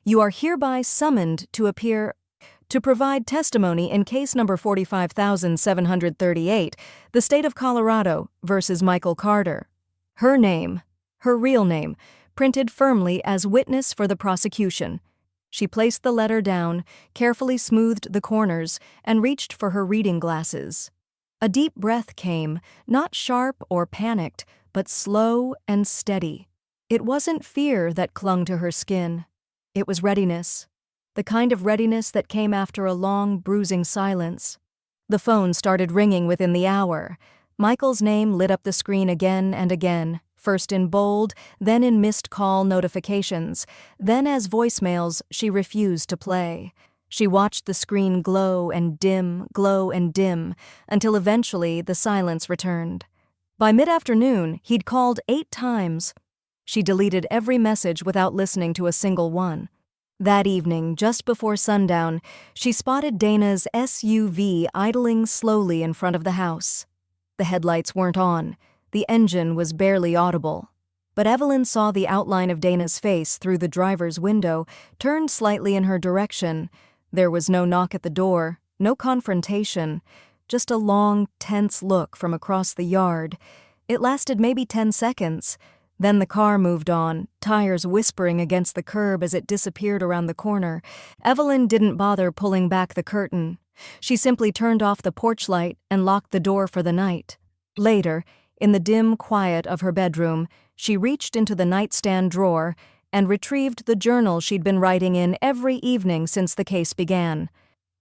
"You are hereby summoned to appear to provide testimony in case number 45,738, the state of Colorado versus Michael Carter." Her name, her real name, printed firmly as witness for the prosecution. She placed the letter down, carefully smoothed the corners, and reached for her reading glasses. A deep breath came, not sharp or panicked, but slow and steady. It wasn't fear that clung to her skin. It was readiness. The kind of readiness that came after a long, bruising silence. The phone started ringing within the hour. Michael's name lit up the screen again and again, first in bold, then in missed call notifications, then as voicemails she refused to play. She watched the screen glow and dim, until eventually the silence returned. By mid-afternoon, he'd called 8 times. She deleted every message without listening to a single one. That evening, just before sundown, she spotted Dana's SUV idling slowly in front of the house. The headlights weren't on. The engine was barely audible. But Evelyn saw the outline of Dana's face through the driver's window, turned slightly in her direction. There was no knock at the door, no confrontation, just a long, tense look from across the yard. It lasted maybe 10 seconds. Then the car moved on, tires whispering against the curb as it disappeared around the corner. Evelyn didn't bother pulling back the curtain. She simply turned off the porch light and locked the door for the night. Later, in the dim quiet of her bedroom, she reached into the nightstand drawer and retrieved the journal she'd been writing in every evening since the case began.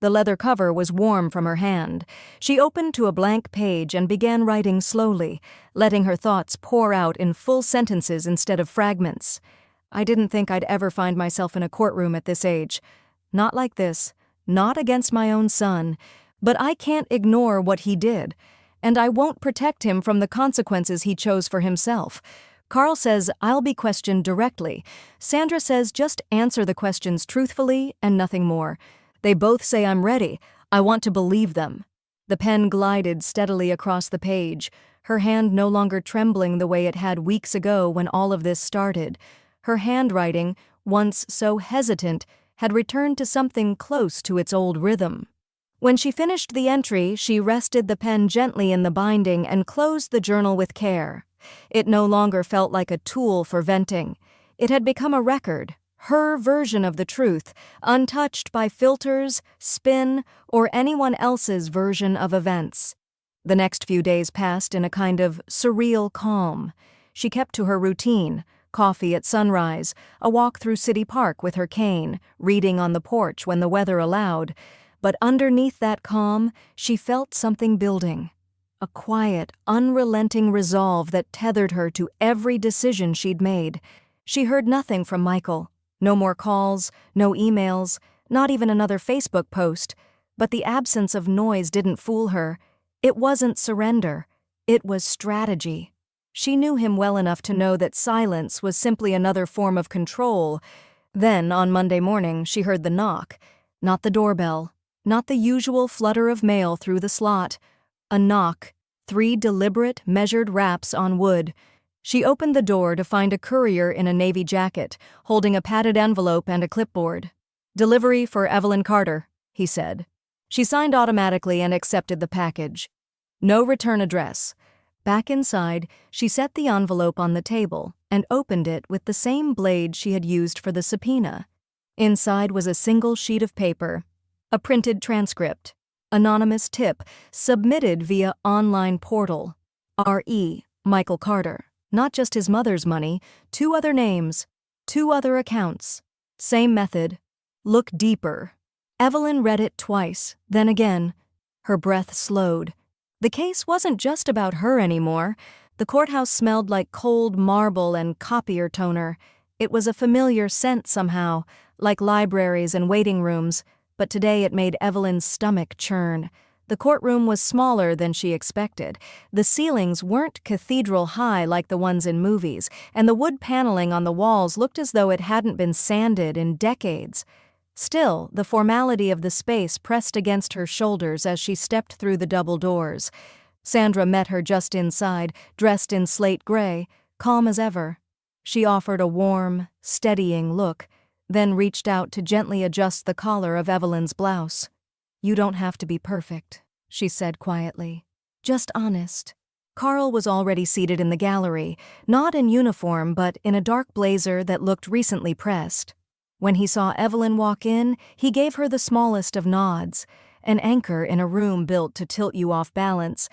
The leather cover was warm from her hand. She opened to a blank page and began writing slowly, letting her thoughts pour out in full sentences instead of fragments. "I didn't think I'd ever find myself in a courtroom at this age. Not like this, not against my own son. But I can't ignore what he did, and I won't protect him from the consequences he chose for himself. Carl says, "I'll be questioned directly." Sandra says, "Just answer the questions truthfully and nothing more." They both say, "I'm ready. I want to believe them." The pen glided steadily across the page, her hand no longer trembling the way it had weeks ago when all of this started. Her handwriting, once so hesitant, had returned to something close to its old rhythm. When she finished the entry, she rested the pen gently in the binding and closed the journal with care. It no longer felt like a tool for venting. It had become a record, her version of the truth, untouched by filters, spin, or anyone else's version of events. The next few days passed in a kind of surreal calm. She kept to her routine: coffee at sunrise, a walk through City Park with her cane, reading on the porch when the weather allowed. But underneath that calm, she felt something building. A quiet, unrelenting resolve that tethered her to every decision she'd made. She heard nothing from Michael. No more calls, no emails, not even another Facebook post. But the absence of noise didn't fool her. It wasn't surrender. It was strategy. She knew him well enough to know that silence was simply another form of control. Then, on Monday morning, she heard the knock. Not the doorbell. Not the usual flutter of mail through the slot. A knock. 3 deliberate, measured raps on wood. She opened the door to find a courier in a navy jacket, holding a padded envelope and a clipboard. "Delivery for Evelyn Carter," he said. She signed automatically and accepted the package. No return address. Back inside, she set the envelope on the table and opened it with the same blade she had used for the subpoena. Inside was a single sheet of paper, a printed transcript, anonymous tip, submitted via online portal. R.E. Michael Carter. Not just his mother's money, 2 other names, 2 other accounts. Same method. Look deeper. Evelyn read it twice, then again. Her breath slowed. The case wasn't just about her anymore. The courthouse smelled like cold marble and copier toner. It was a familiar scent somehow, like libraries and waiting rooms, but today it made Evelyn's stomach churn. The courtroom was smaller than she expected. The ceilings weren't cathedral high like the ones in movies, and the wood paneling on the walls looked as though it hadn't been sanded in decades. Still, the formality of the space pressed against her shoulders as she stepped through the double doors. Sandra met her just inside, dressed in slate gray, calm as ever. She offered a warm, steadying look, then reached out to gently adjust the collar of Evelyn's blouse. "You don't have to be perfect," she said quietly. "Just honest." Carl was already seated in the gallery, not in uniform but in a dark blazer that looked recently pressed. When he saw Evelyn walk in, he gave her the smallest of nods, an anchor in a room built to tilt you off balance.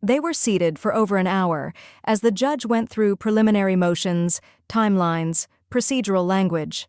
They were seated for over an hour as the judge went through preliminary motions, timelines, procedural language.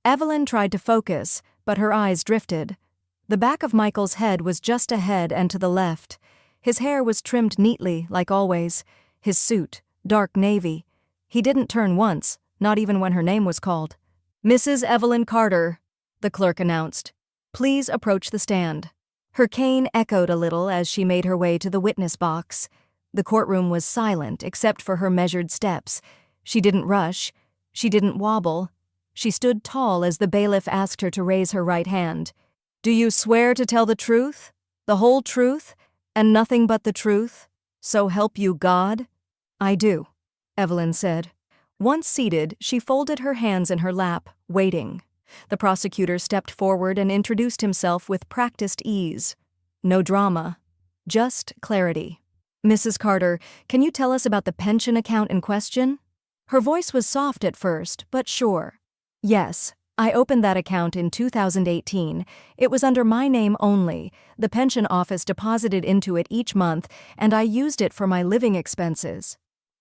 Evelyn tried to focus, but her eyes drifted. The back of Michael's head was just ahead and to the left. His hair was trimmed neatly, like always. His suit, dark navy. He didn't turn once, not even when her name was called. "Mrs. Evelyn Carter," the clerk announced. "Please approach the stand." Her cane echoed a little as she made her way to the witness box. The courtroom was silent except for her measured steps. She didn't rush. She didn't wobble. She stood tall as the bailiff asked her to raise her right hand. "Do you swear to tell the truth, the whole truth, and nothing but the truth? So help you God?" "I do," Evelyn said. Once seated, she folded her hands in her lap, waiting. The prosecutor stepped forward and introduced himself with practiced ease. No drama, just clarity. "Mrs. Carter, can you tell us about the pension account in question?" Her voice was soft at first, but sure. "Yes, I opened that account in 2018. It was under my name only. The pension office deposited into it each month, and I used it for my living expenses."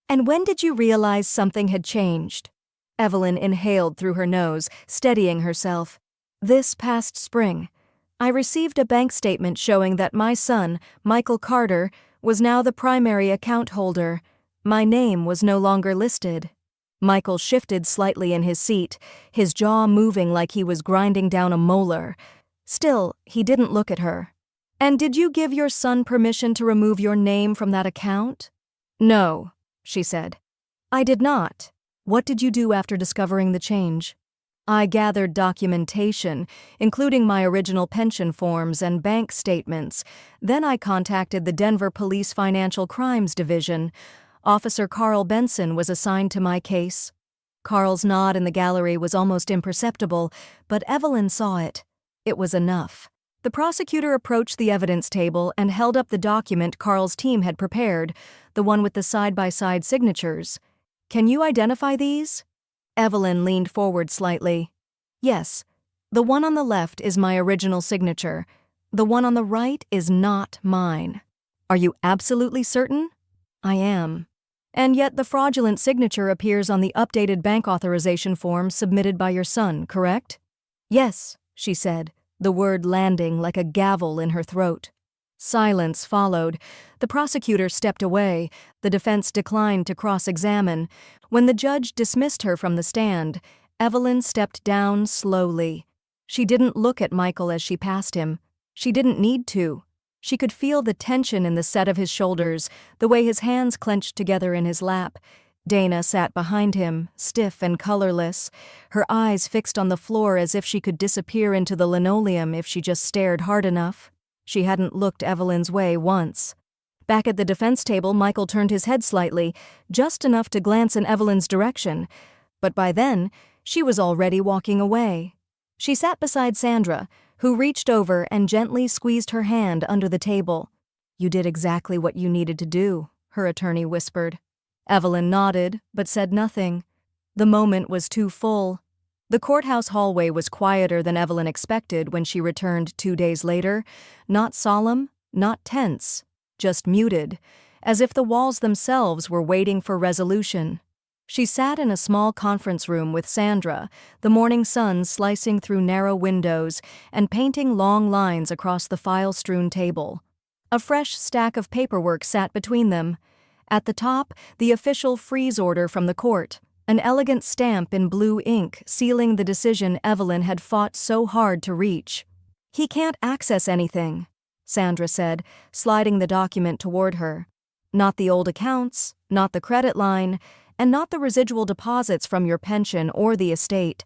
"And when did you realize something had changed?" Evelyn inhaled through her nose, steadying herself. "This past spring. I received a bank statement showing that my son, Michael Carter, was now the primary account holder. My name was no longer listed." Michael shifted slightly in his seat, his jaw moving like he was grinding down a molar. Still, he didn't look at her. "And did you give your son permission to remove your name from that account?" "No," she said. I did not. What did you do after discovering the change? I gathered documentation, including my original pension forms and bank statements. Then I contacted the Denver Police Financial Crimes Division. Officer Carl Benson was assigned to my case. Carl's nod in the gallery was almost imperceptible, but Evelyn saw it. It was enough. The prosecutor approached the evidence table and held up the document Carl's team had prepared, the one with the side-by-side signatures. Can you identify these? Evelyn leaned forward slightly. Yes. The one on the left is my original signature. The one on the right is not mine. Are you absolutely certain? I am. And yet the fraudulent signature appears on the updated bank authorization form submitted by your son, correct? Yes, she said, the word landing like a gavel in her throat. Silence followed. The prosecutor stepped away. The defense declined to cross-examine. When the judge dismissed her from the stand, Evelyn stepped down slowly. She didn't look at Michael as she passed him. She didn't need to. She could feel the tension in the set of his shoulders, the way his hands clenched together in his lap. Dana sat behind him, stiff and colorless, her eyes fixed on the floor as if she could disappear into the linoleum if she just stared hard enough. She hadn't looked Evelyn's way once. Back at the defense table, Michael turned his head slightly, just enough to glance in Evelyn's direction. But by then, she was already walking away. She sat beside Sandra, who reached over and gently squeezed her hand under the table. "You did exactly what you needed to do," her attorney whispered. Evelyn nodded, but said nothing. The moment was too full. The courthouse hallway was quieter than Evelyn expected when she returned 2 days later, not solemn, not tense, just muted, as if the walls themselves were waiting for resolution. She sat in a small conference room with Sandra, the morning sun slicing through narrow windows and painting long lines across the file-strewn table. A fresh stack of paperwork sat between them. At the top, the official freeze order from the court, an elegant stamp in blue ink sealing the decision Evelyn had fought so hard to reach. "He can't access anything," Sandra said, sliding the document toward her. "Not the old accounts, not the credit line, and not the residual deposits from your pension or the estate.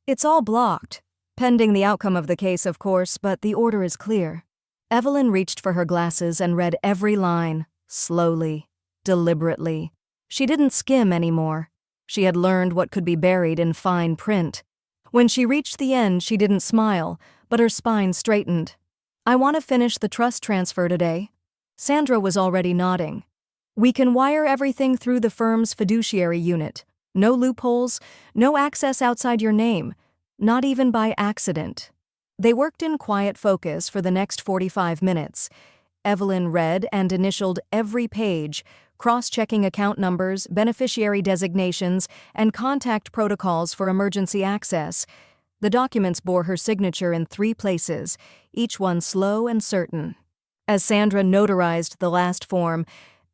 It's all blocked. Pending the outcome of the case, of course, but the order is clear." Evelyn reached for her glasses and read every line, slowly, deliberately. She didn't skim anymore. She had learned what could be buried in fine print. When she reached the end, she didn't smile, but her spine straightened. "I want to finish the trust transfer today." Sandra was already nodding. "We can wire everything through the firm's fiduciary unit. No loopholes, no access outside your name, not even by accident." They worked in quiet focus for the next 45 minutes. Evelyn read and initialed every page, cross-checking account numbers, beneficiary designations, and contact protocols for emergency access. The documents bore her signature in 3 places, each one slow and certain. As Sandra notarized the last form,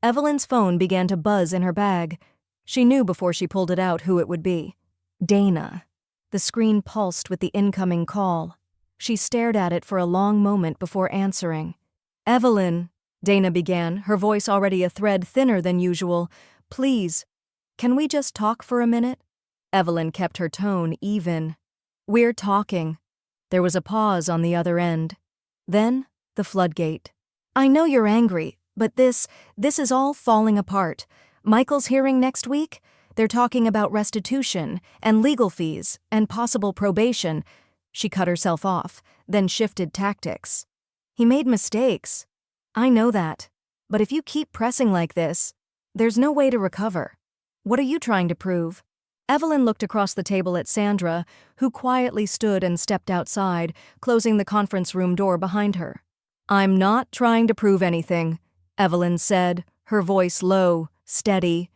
Evelyn's phone began to buzz in her bag. She knew before she pulled it out who it would be. Dana. The screen pulsed with the incoming call. She stared at it for a long moment before answering. "Evelyn," Dana began, her voice already a thread thinner than usual. "Please, can we just talk for a minute?" Evelyn kept her tone even. "We're talking." There was a pause on the other end. Then, the floodgate. "I know you're angry, but this is all falling apart. Michael's hearing next week? They're talking about restitution, and legal fees, and possible probation." She cut herself off, then shifted tactics. "He made mistakes. I know that. But if you keep pressing like this, there's no way to recover. What are you trying to prove?" Evelyn looked across the table at Sandra, who quietly stood and stepped outside, closing the conference room door behind her. "I'm not trying to prove anything," Evelyn said, her voice low, steady.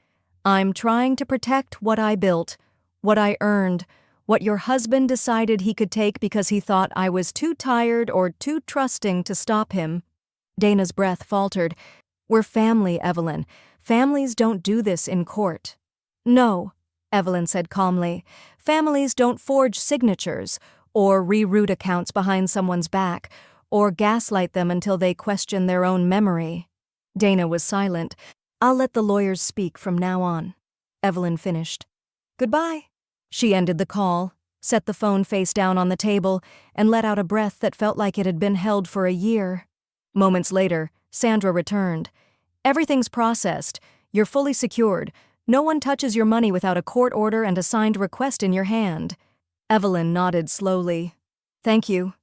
"I'm trying to protect what I built, what I earned, what your husband decided he could take because he thought I was too tired or too trusting to stop him." Dana's breath faltered. "We're family, Evelyn. Families don't do this in court." "No," Evelyn said calmly. "Families don't forge signatures, or reroute accounts behind someone's back, or gaslight them until they question their own memory." Dana was silent. "I'll let the lawyers speak from now on." Evelyn finished. "Goodbye." She ended the call, set the phone face down on the table, and let out a breath that felt like it had been held for a year. Moments later, Sandra returned. "Everything's processed. You're fully secured. No one touches your money without a court order and a signed request in your hand." Evelyn nodded slowly. "Thank you.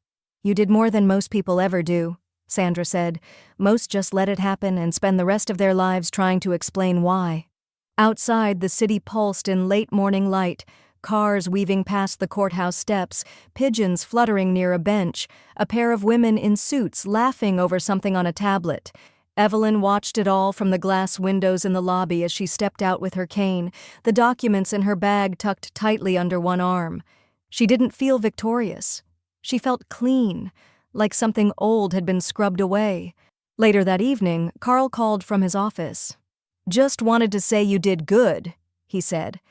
You did more than most people ever do," Sandra said. "Most just let it happen and spend the rest of their lives trying to explain why." Outside, the city pulsed in late morning light, cars weaving past the courthouse steps, pigeons fluttering near a bench, a pair of women in suits laughing over something on a tablet. Evelyn watched it all from the glass windows in the lobby as she stepped out with her cane, the documents in her bag tucked tightly under one arm. She didn't feel victorious. She felt clean, like something old had been scrubbed away. Later that evening, Carl called from his office. "Just wanted to say you did good," he said.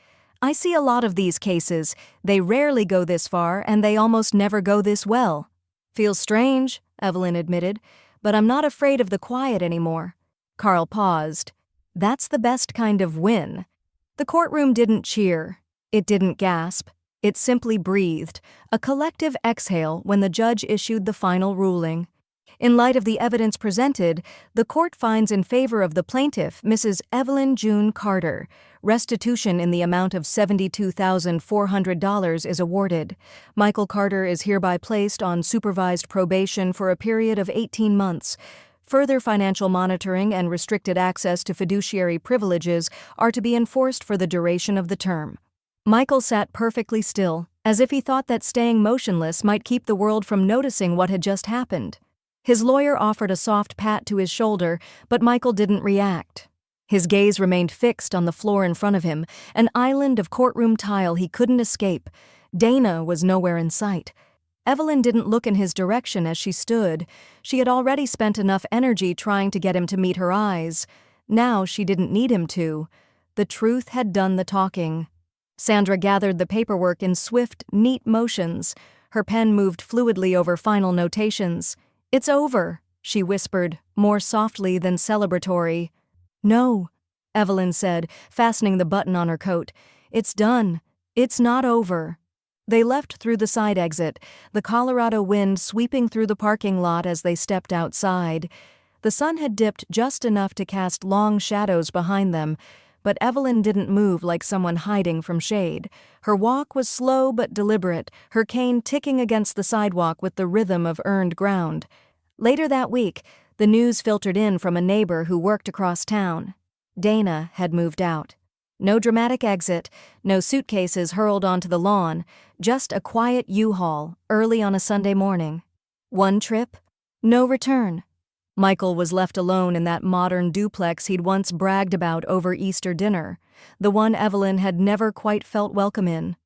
"I see a lot of these cases. They rarely go this far, and they almost never go this well." "Feels strange," Evelyn admitted, "but I'm not afraid of the quiet anymore." Carl paused. "That's the best kind of win." The courtroom didn't cheer. It didn't gasp. It simply breathed, a collective exhale when the judge issued the final ruling. In light of the evidence presented, the court finds in favor of the plaintiff, Mrs. Evelyn June Carter. Restitution in the amount of $72,400 is awarded. Michael Carter is hereby placed on supervised probation for a period of 18 months. Further financial monitoring and restricted access to fiduciary privileges are to be enforced for the duration of the term. Michael sat perfectly still, as if he thought that staying motionless might keep the world from noticing what had just happened. His lawyer offered a soft pat to his shoulder, but Michael didn't react. His gaze remained fixed on the floor in front of him, an island of courtroom tile he couldn't escape. Dana was nowhere in sight. Evelyn didn't look in his direction as she stood. She had already spent enough energy trying to get him to meet her eyes. Now she didn't need him to. The truth had done the talking. Sandra gathered the paperwork in swift, neat motions. Her pen moved fluidly over final notations. "It's over," she whispered, more softly than celebratory. "No," Evelyn said, fastening the button on her coat. "It's done. It's not over." They left through the side exit, the Colorado wind sweeping through the parking lot as they stepped outside. The sun had dipped just enough to cast long shadows behind them, but Evelyn didn't move like someone hiding from shade. Her walk was slow but deliberate, her cane ticking against the sidewalk with the rhythm of earned ground. Later that week, the news filtered in from a neighbor who worked across town. Dana had moved out. No dramatic exit, no suitcases hurled onto the lawn, just a quiet U-Haul early on a Sunday morning. One trip, no return. Michael was left alone in that modern duplex he'd once bragged about over Easter dinner, the one Evelyn had never quite felt welcome in.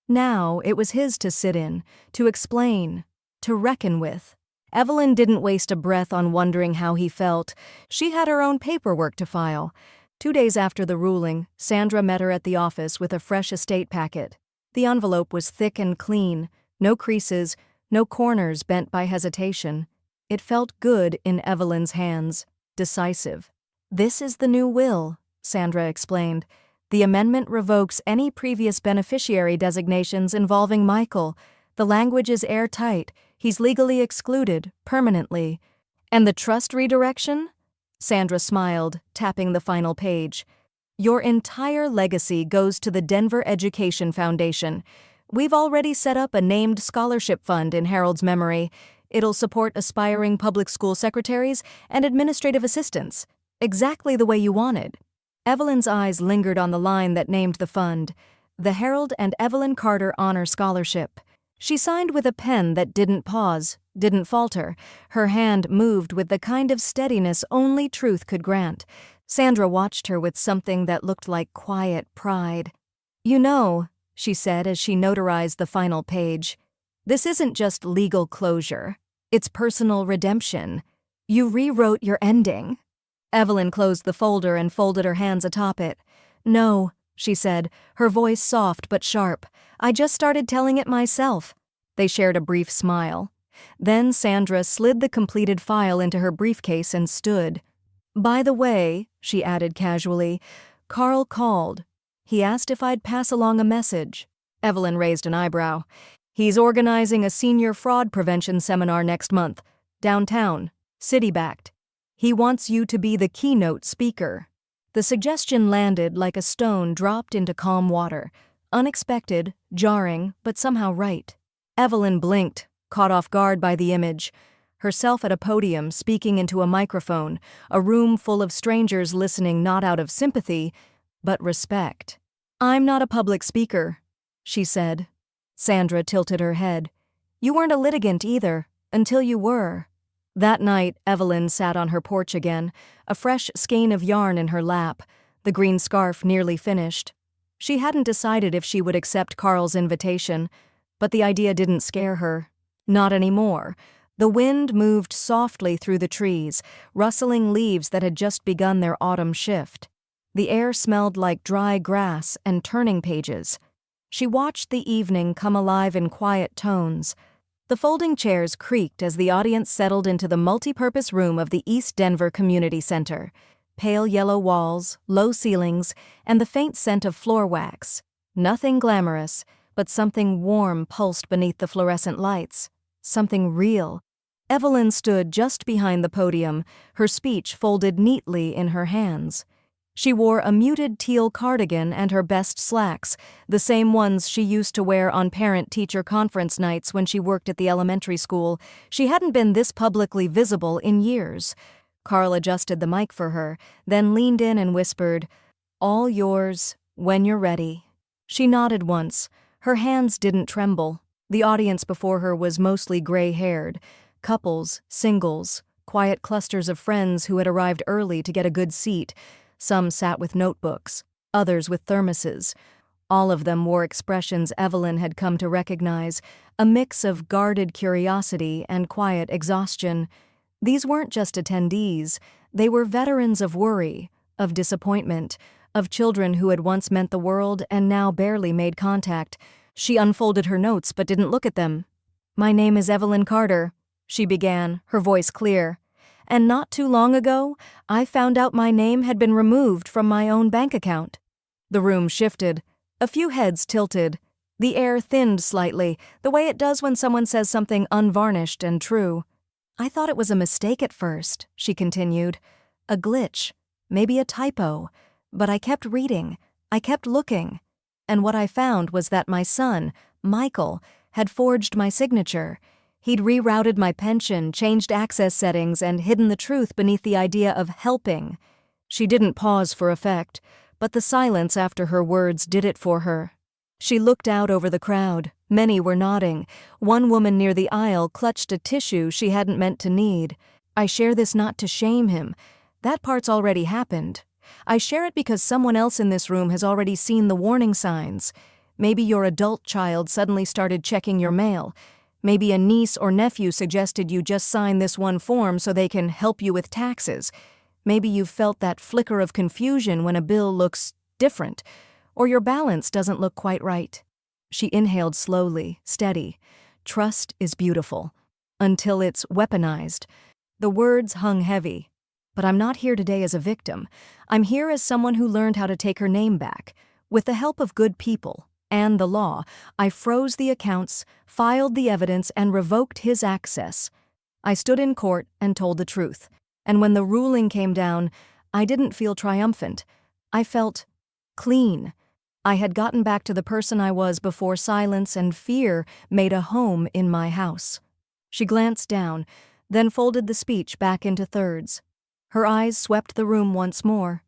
Now it was his to sit in, to explain, to reckon with. Evelyn didn't waste a breath on wondering how he felt. She had her own paperwork to file. 2 days after the ruling, Sandra met her at the office with a fresh estate packet. The envelope was thick and clean, no creases, no corners bent by hesitation. It felt good in Evelyn's hands, decisive. "This is the new will," Sandra explained. "The amendment revokes any previous beneficiary designations involving Michael. The language is airtight. He's legally excluded, permanently." "And the trust redirection?" Sandra smiled, tapping the final page. "Your entire legacy goes to the Denver Education Foundation. We've already set up a named scholarship fund in Harold's memory. It'll support aspiring public school secretaries and administrative assistants, exactly the way you wanted." Evelyn's eyes lingered on the line that named the fund, the Harold and Evelyn Carter Honor Scholarship. She signed with a pen that didn't pause, didn't falter. Her hand moved with the kind of steadiness only truth could grant. Sandra watched her with something that looked like quiet pride. "You know," she said as she notarized the final page, "this isn't just legal closure. It's personal redemption. You rewrote your ending." Evelyn closed the folder and folded her hands atop it. "No," she said, her voice soft but sharp. "I just started telling it myself." They shared a brief smile. Then Sandra slid the completed file into her briefcase and stood. "By the way," she added casually, "Carl called. He asked if I'd pass along a message. Evelyn raised an eyebrow. He's organizing a senior fraud prevention seminar next month. Downtown. City-backed. He wants you to be the keynote speaker. The suggestion landed like a stone dropped into calm water. Unexpected, jarring, but somehow right. Evelyn blinked, caught off guard by the image. Herself at a podium, speaking into a microphone, a room full of strangers listening not out of sympathy, but respect. "I'm not a public speaker," she said. Sandra tilted her head. "You weren't a litigant either, until you were." That night, Evelyn sat on her porch again, a fresh skein of yarn in her lap, the green scarf nearly finished. She hadn't decided if she would accept Carl's invitation, but the idea didn't scare her. Not anymore. The wind moved softly through the trees, rustling leaves that had just begun their autumn shift. The air smelled like dry grass and turning pages. She watched the evening come alive in quiet tones. The folding chairs creaked as the audience settled into the multi-purpose room of the East Denver Community Center. Pale yellow walls, low ceilings, and the faint scent of floor wax. Nothing glamorous, but something warm pulsed beneath the fluorescent lights. Something real. Evelyn stood just behind the podium, her speech folded neatly in her hands. She wore a muted teal cardigan and her best slacks, the same ones she used to wear on parent-teacher conference nights when she worked at the elementary school. She hadn't been this publicly visible in years. Carl adjusted the mic for her, then leaned in and whispered, "All yours, when you're ready." She nodded once. Her hands didn't tremble. The audience before her was mostly gray-haired. Couples, singles, quiet clusters of friends who had arrived early to get a good seat. Some sat with notebooks, others with thermoses. All of them wore expressions Evelyn had come to recognize, a mix of guarded curiosity and quiet exhaustion. These weren't just attendees, they were veterans of worry, of disappointment, of children who had once meant the world and now barely made contact. She unfolded her notes but didn't look at them. "My name is Evelyn Carter," she began, her voice clear. "And not too long ago, I found out my name had been removed from my own bank account." The room shifted. A few heads tilted. The air thinned slightly, the way it does when someone says something unvarnished and true. "I thought it was a mistake at first," she continued. "A glitch, maybe a typo. But I kept reading. I kept looking. And what I found was that my son, Michael, had forged my signature. He'd rerouted my pension, changed access settings, and hidden the truth beneath the idea of helping." She didn't pause for effect, but the silence after her words did it for her. She looked out over the crowd. Many were nodding. One woman near the aisle clutched a tissue she hadn't meant to need. "I share this not to shame him. That part's already happened. I share it because someone else in this room has already seen the warning signs. Maybe your adult child suddenly started checking your mail. Maybe a niece or nephew suggested you just sign this one form so they can help you with taxes. Maybe you've felt that flicker of confusion when a bill looks different, or your balance doesn't look quite right." She inhaled slowly, steady. "Trust is beautiful. Until it's weaponized." The words hung heavy. "But I'm not here today as a victim. I'm here as someone who learned how to take her name back. With the help of good people and the law, I froze the accounts, filed the evidence, and revoked his access. I stood in court and told the truth. And when the ruling came down, I didn't feel triumphant. I felt clean. I had gotten back to the person I was before silence and fear made a home in my house." She glanced down, then folded the speech back into thirds. Her eyes swept the room once more.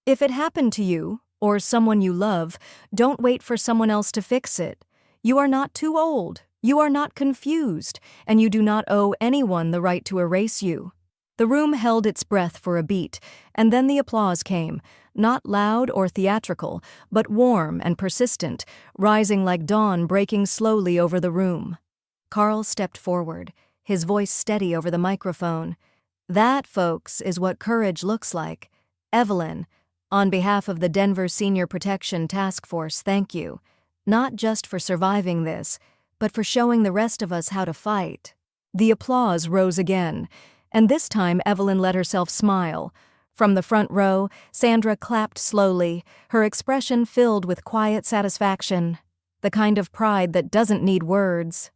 "If it happened to you, or someone you love, don't wait for someone else to fix it. You are not too old, you are not confused, and you do not owe anyone the right to erase you." The room held its breath for a beat, and then the applause came, not loud or theatrical, but warm and persistent, rising like dawn breaking slowly over the room. Carl stepped forward, his voice steady over the microphone. "That, folks, is what courage looks like. Evelyn, on behalf of the Denver Senior Protection Task Force, thank you. Not just for surviving this, but for showing the rest of us how to fight." The applause rose again, and this time Evelyn let herself smile. From the front row, Sandra clapped slowly, her expression filled with quiet satisfaction, the kind of pride that doesn't need words.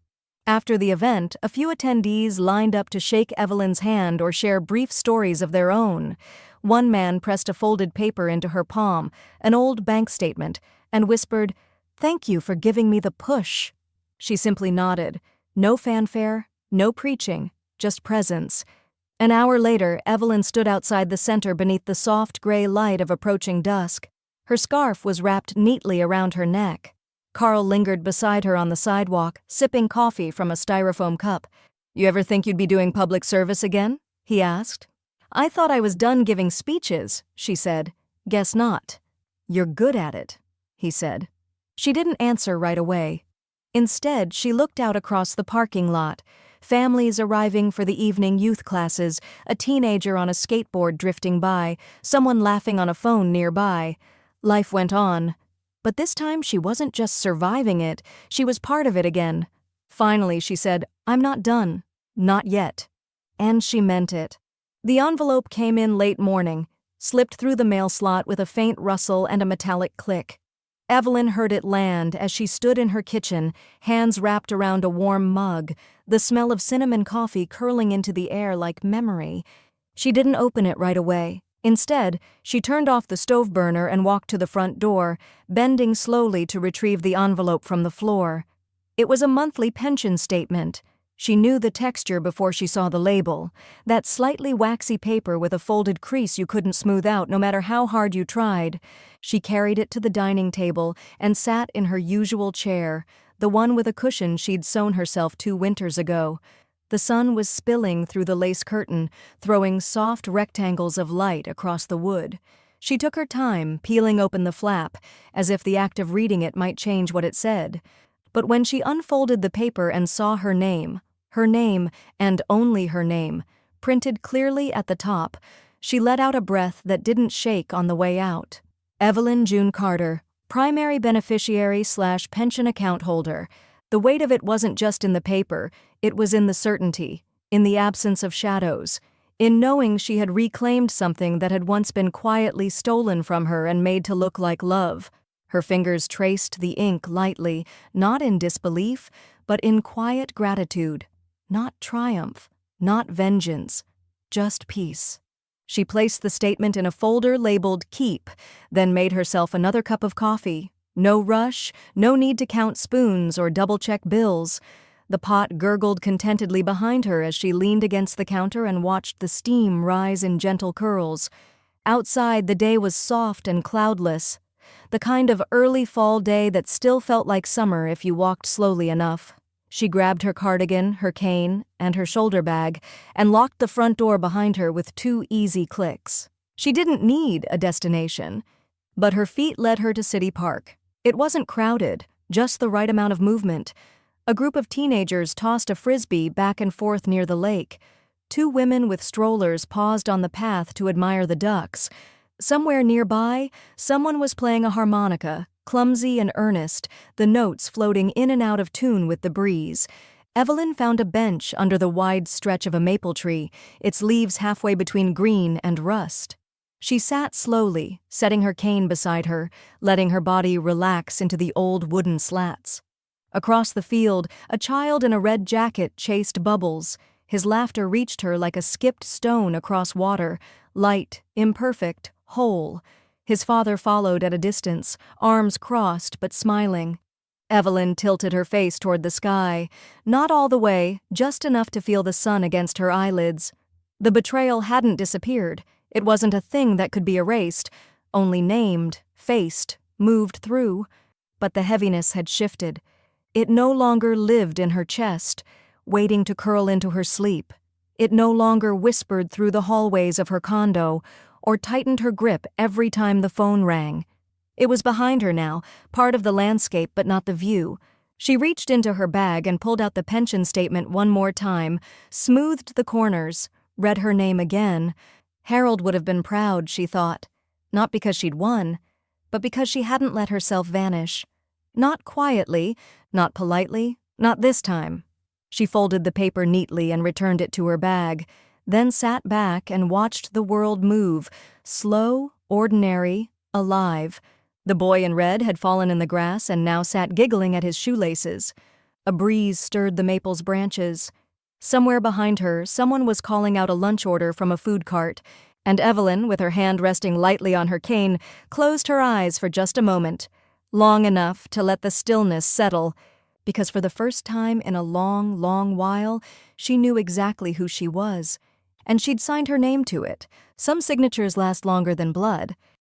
After the event, a few attendees lined up to shake Evelyn's hand or share brief stories of their own. One man pressed a folded paper into her palm, an old bank statement, and whispered, "Thank you for giving me the push." She simply nodded. No fanfare, no preaching, just presence. An hour later, Evelyn stood outside the center beneath the soft gray light of approaching dusk. Her scarf was wrapped neatly around her neck. Carl lingered beside her on the sidewalk, sipping coffee from a styrofoam cup. "You ever think you'd be doing public service again?" he asked. "I thought I was done giving speeches," she said. "Guess not." "You're good at it," he said. She didn't answer right away. Instead, she looked out across the parking lot. Families arriving for the evening youth classes, a teenager on a skateboard drifting by, someone laughing on a phone nearby. Life went on. But this time she wasn't just surviving it, she was part of it again. Finally, she said, "I'm not done. Not yet." And she meant it. The envelope came in late morning, slipped through the mail slot with a faint rustle and a metallic click. Evelyn heard it land as she stood in her kitchen, hands wrapped around a warm mug, the smell of cinnamon coffee curling into the air like memory. She didn't open it right away. Instead, she turned off the stove burner and walked to the front door, bending slowly to retrieve the envelope from the floor. It was a monthly pension statement. She knew the texture before she saw the label, that slightly waxy paper with a folded crease you couldn't smooth out no matter how hard you tried. She carried it to the dining table and sat in her usual chair, the one with a cushion she'd sewn herself 2 winters ago. The sun was spilling through the lace curtain, throwing soft rectangles of light across the wood. She took her time, peeling open the flap, as if the act of reading it might change what it said. But when she unfolded the paper and saw her name, and only her name, printed clearly at the top, she let out a breath that didn't shake on the way out. Evelyn June Carter, primary beneficiary/pension account holder. The weight of it wasn't just in the paper, it was in the certainty, in the absence of shadows, in knowing she had reclaimed something that had once been quietly stolen from her and made to look like love. Her fingers traced the ink lightly, not in disbelief, but in quiet gratitude. Not triumph, not vengeance, just peace. She placed the statement in a folder labeled Keep, then made herself another cup of coffee. No rush, no need to count spoons or double-check bills. The pot gurgled contentedly behind her as she leaned against the counter and watched the steam rise in gentle curls. Outside, the day was soft and cloudless, the kind of early fall day that still felt like summer if you walked slowly enough. She grabbed her cardigan, her cane, and her shoulder bag, and locked the front door behind her with 2 easy clicks. She didn't need a destination, but her feet led her to City Park. It wasn't crowded, just the right amount of movement. A group of teenagers tossed a frisbee back and forth near the lake. 2 women with strollers paused on the path to admire the ducks. Somewhere nearby, someone was playing a harmonica, clumsy and earnest, the notes floating in and out of tune with the breeze. Evelyn found a bench under the wide stretch of a maple tree, its leaves halfway between green and rust. She sat slowly, setting her cane beside her, letting her body relax into the old wooden slats. Across the field, a child in a red jacket chased bubbles. His laughter reached her like a skipped stone across water, light, imperfect, whole. His father followed at a distance, arms crossed but smiling. Evelyn tilted her face toward the sky, not all the way, just enough to feel the sun against her eyelids. The betrayal hadn't disappeared. It wasn't a thing that could be erased, only named, faced, moved through. But the heaviness had shifted. It no longer lived in her chest, waiting to curl into her sleep. It no longer whispered through the hallways of her condo, or tightened her grip every time the phone rang. It was behind her now, part of the landscape but not the view. She reached into her bag and pulled out the pension statement one more time, smoothed the corners, read her name again. Harold would have been proud, she thought. Not because she'd won, but because she hadn't let herself vanish. Not quietly, not politely, not this time. She folded the paper neatly and returned it to her bag. then sat back and watched the world move, slow, ordinary, alive. The boy in red had fallen in the grass and now sat giggling at his shoelaces. A breeze stirred the maple's branches. Somewhere behind her, someone was calling out a lunch order from a food cart, and Evelyn, with her hand resting lightly on her cane, closed her eyes for just a moment, long enough to let the stillness settle, because for the first time in a long, long while, she knew exactly who she was, and she'd signed her name to it. Some signatures last longer than blood.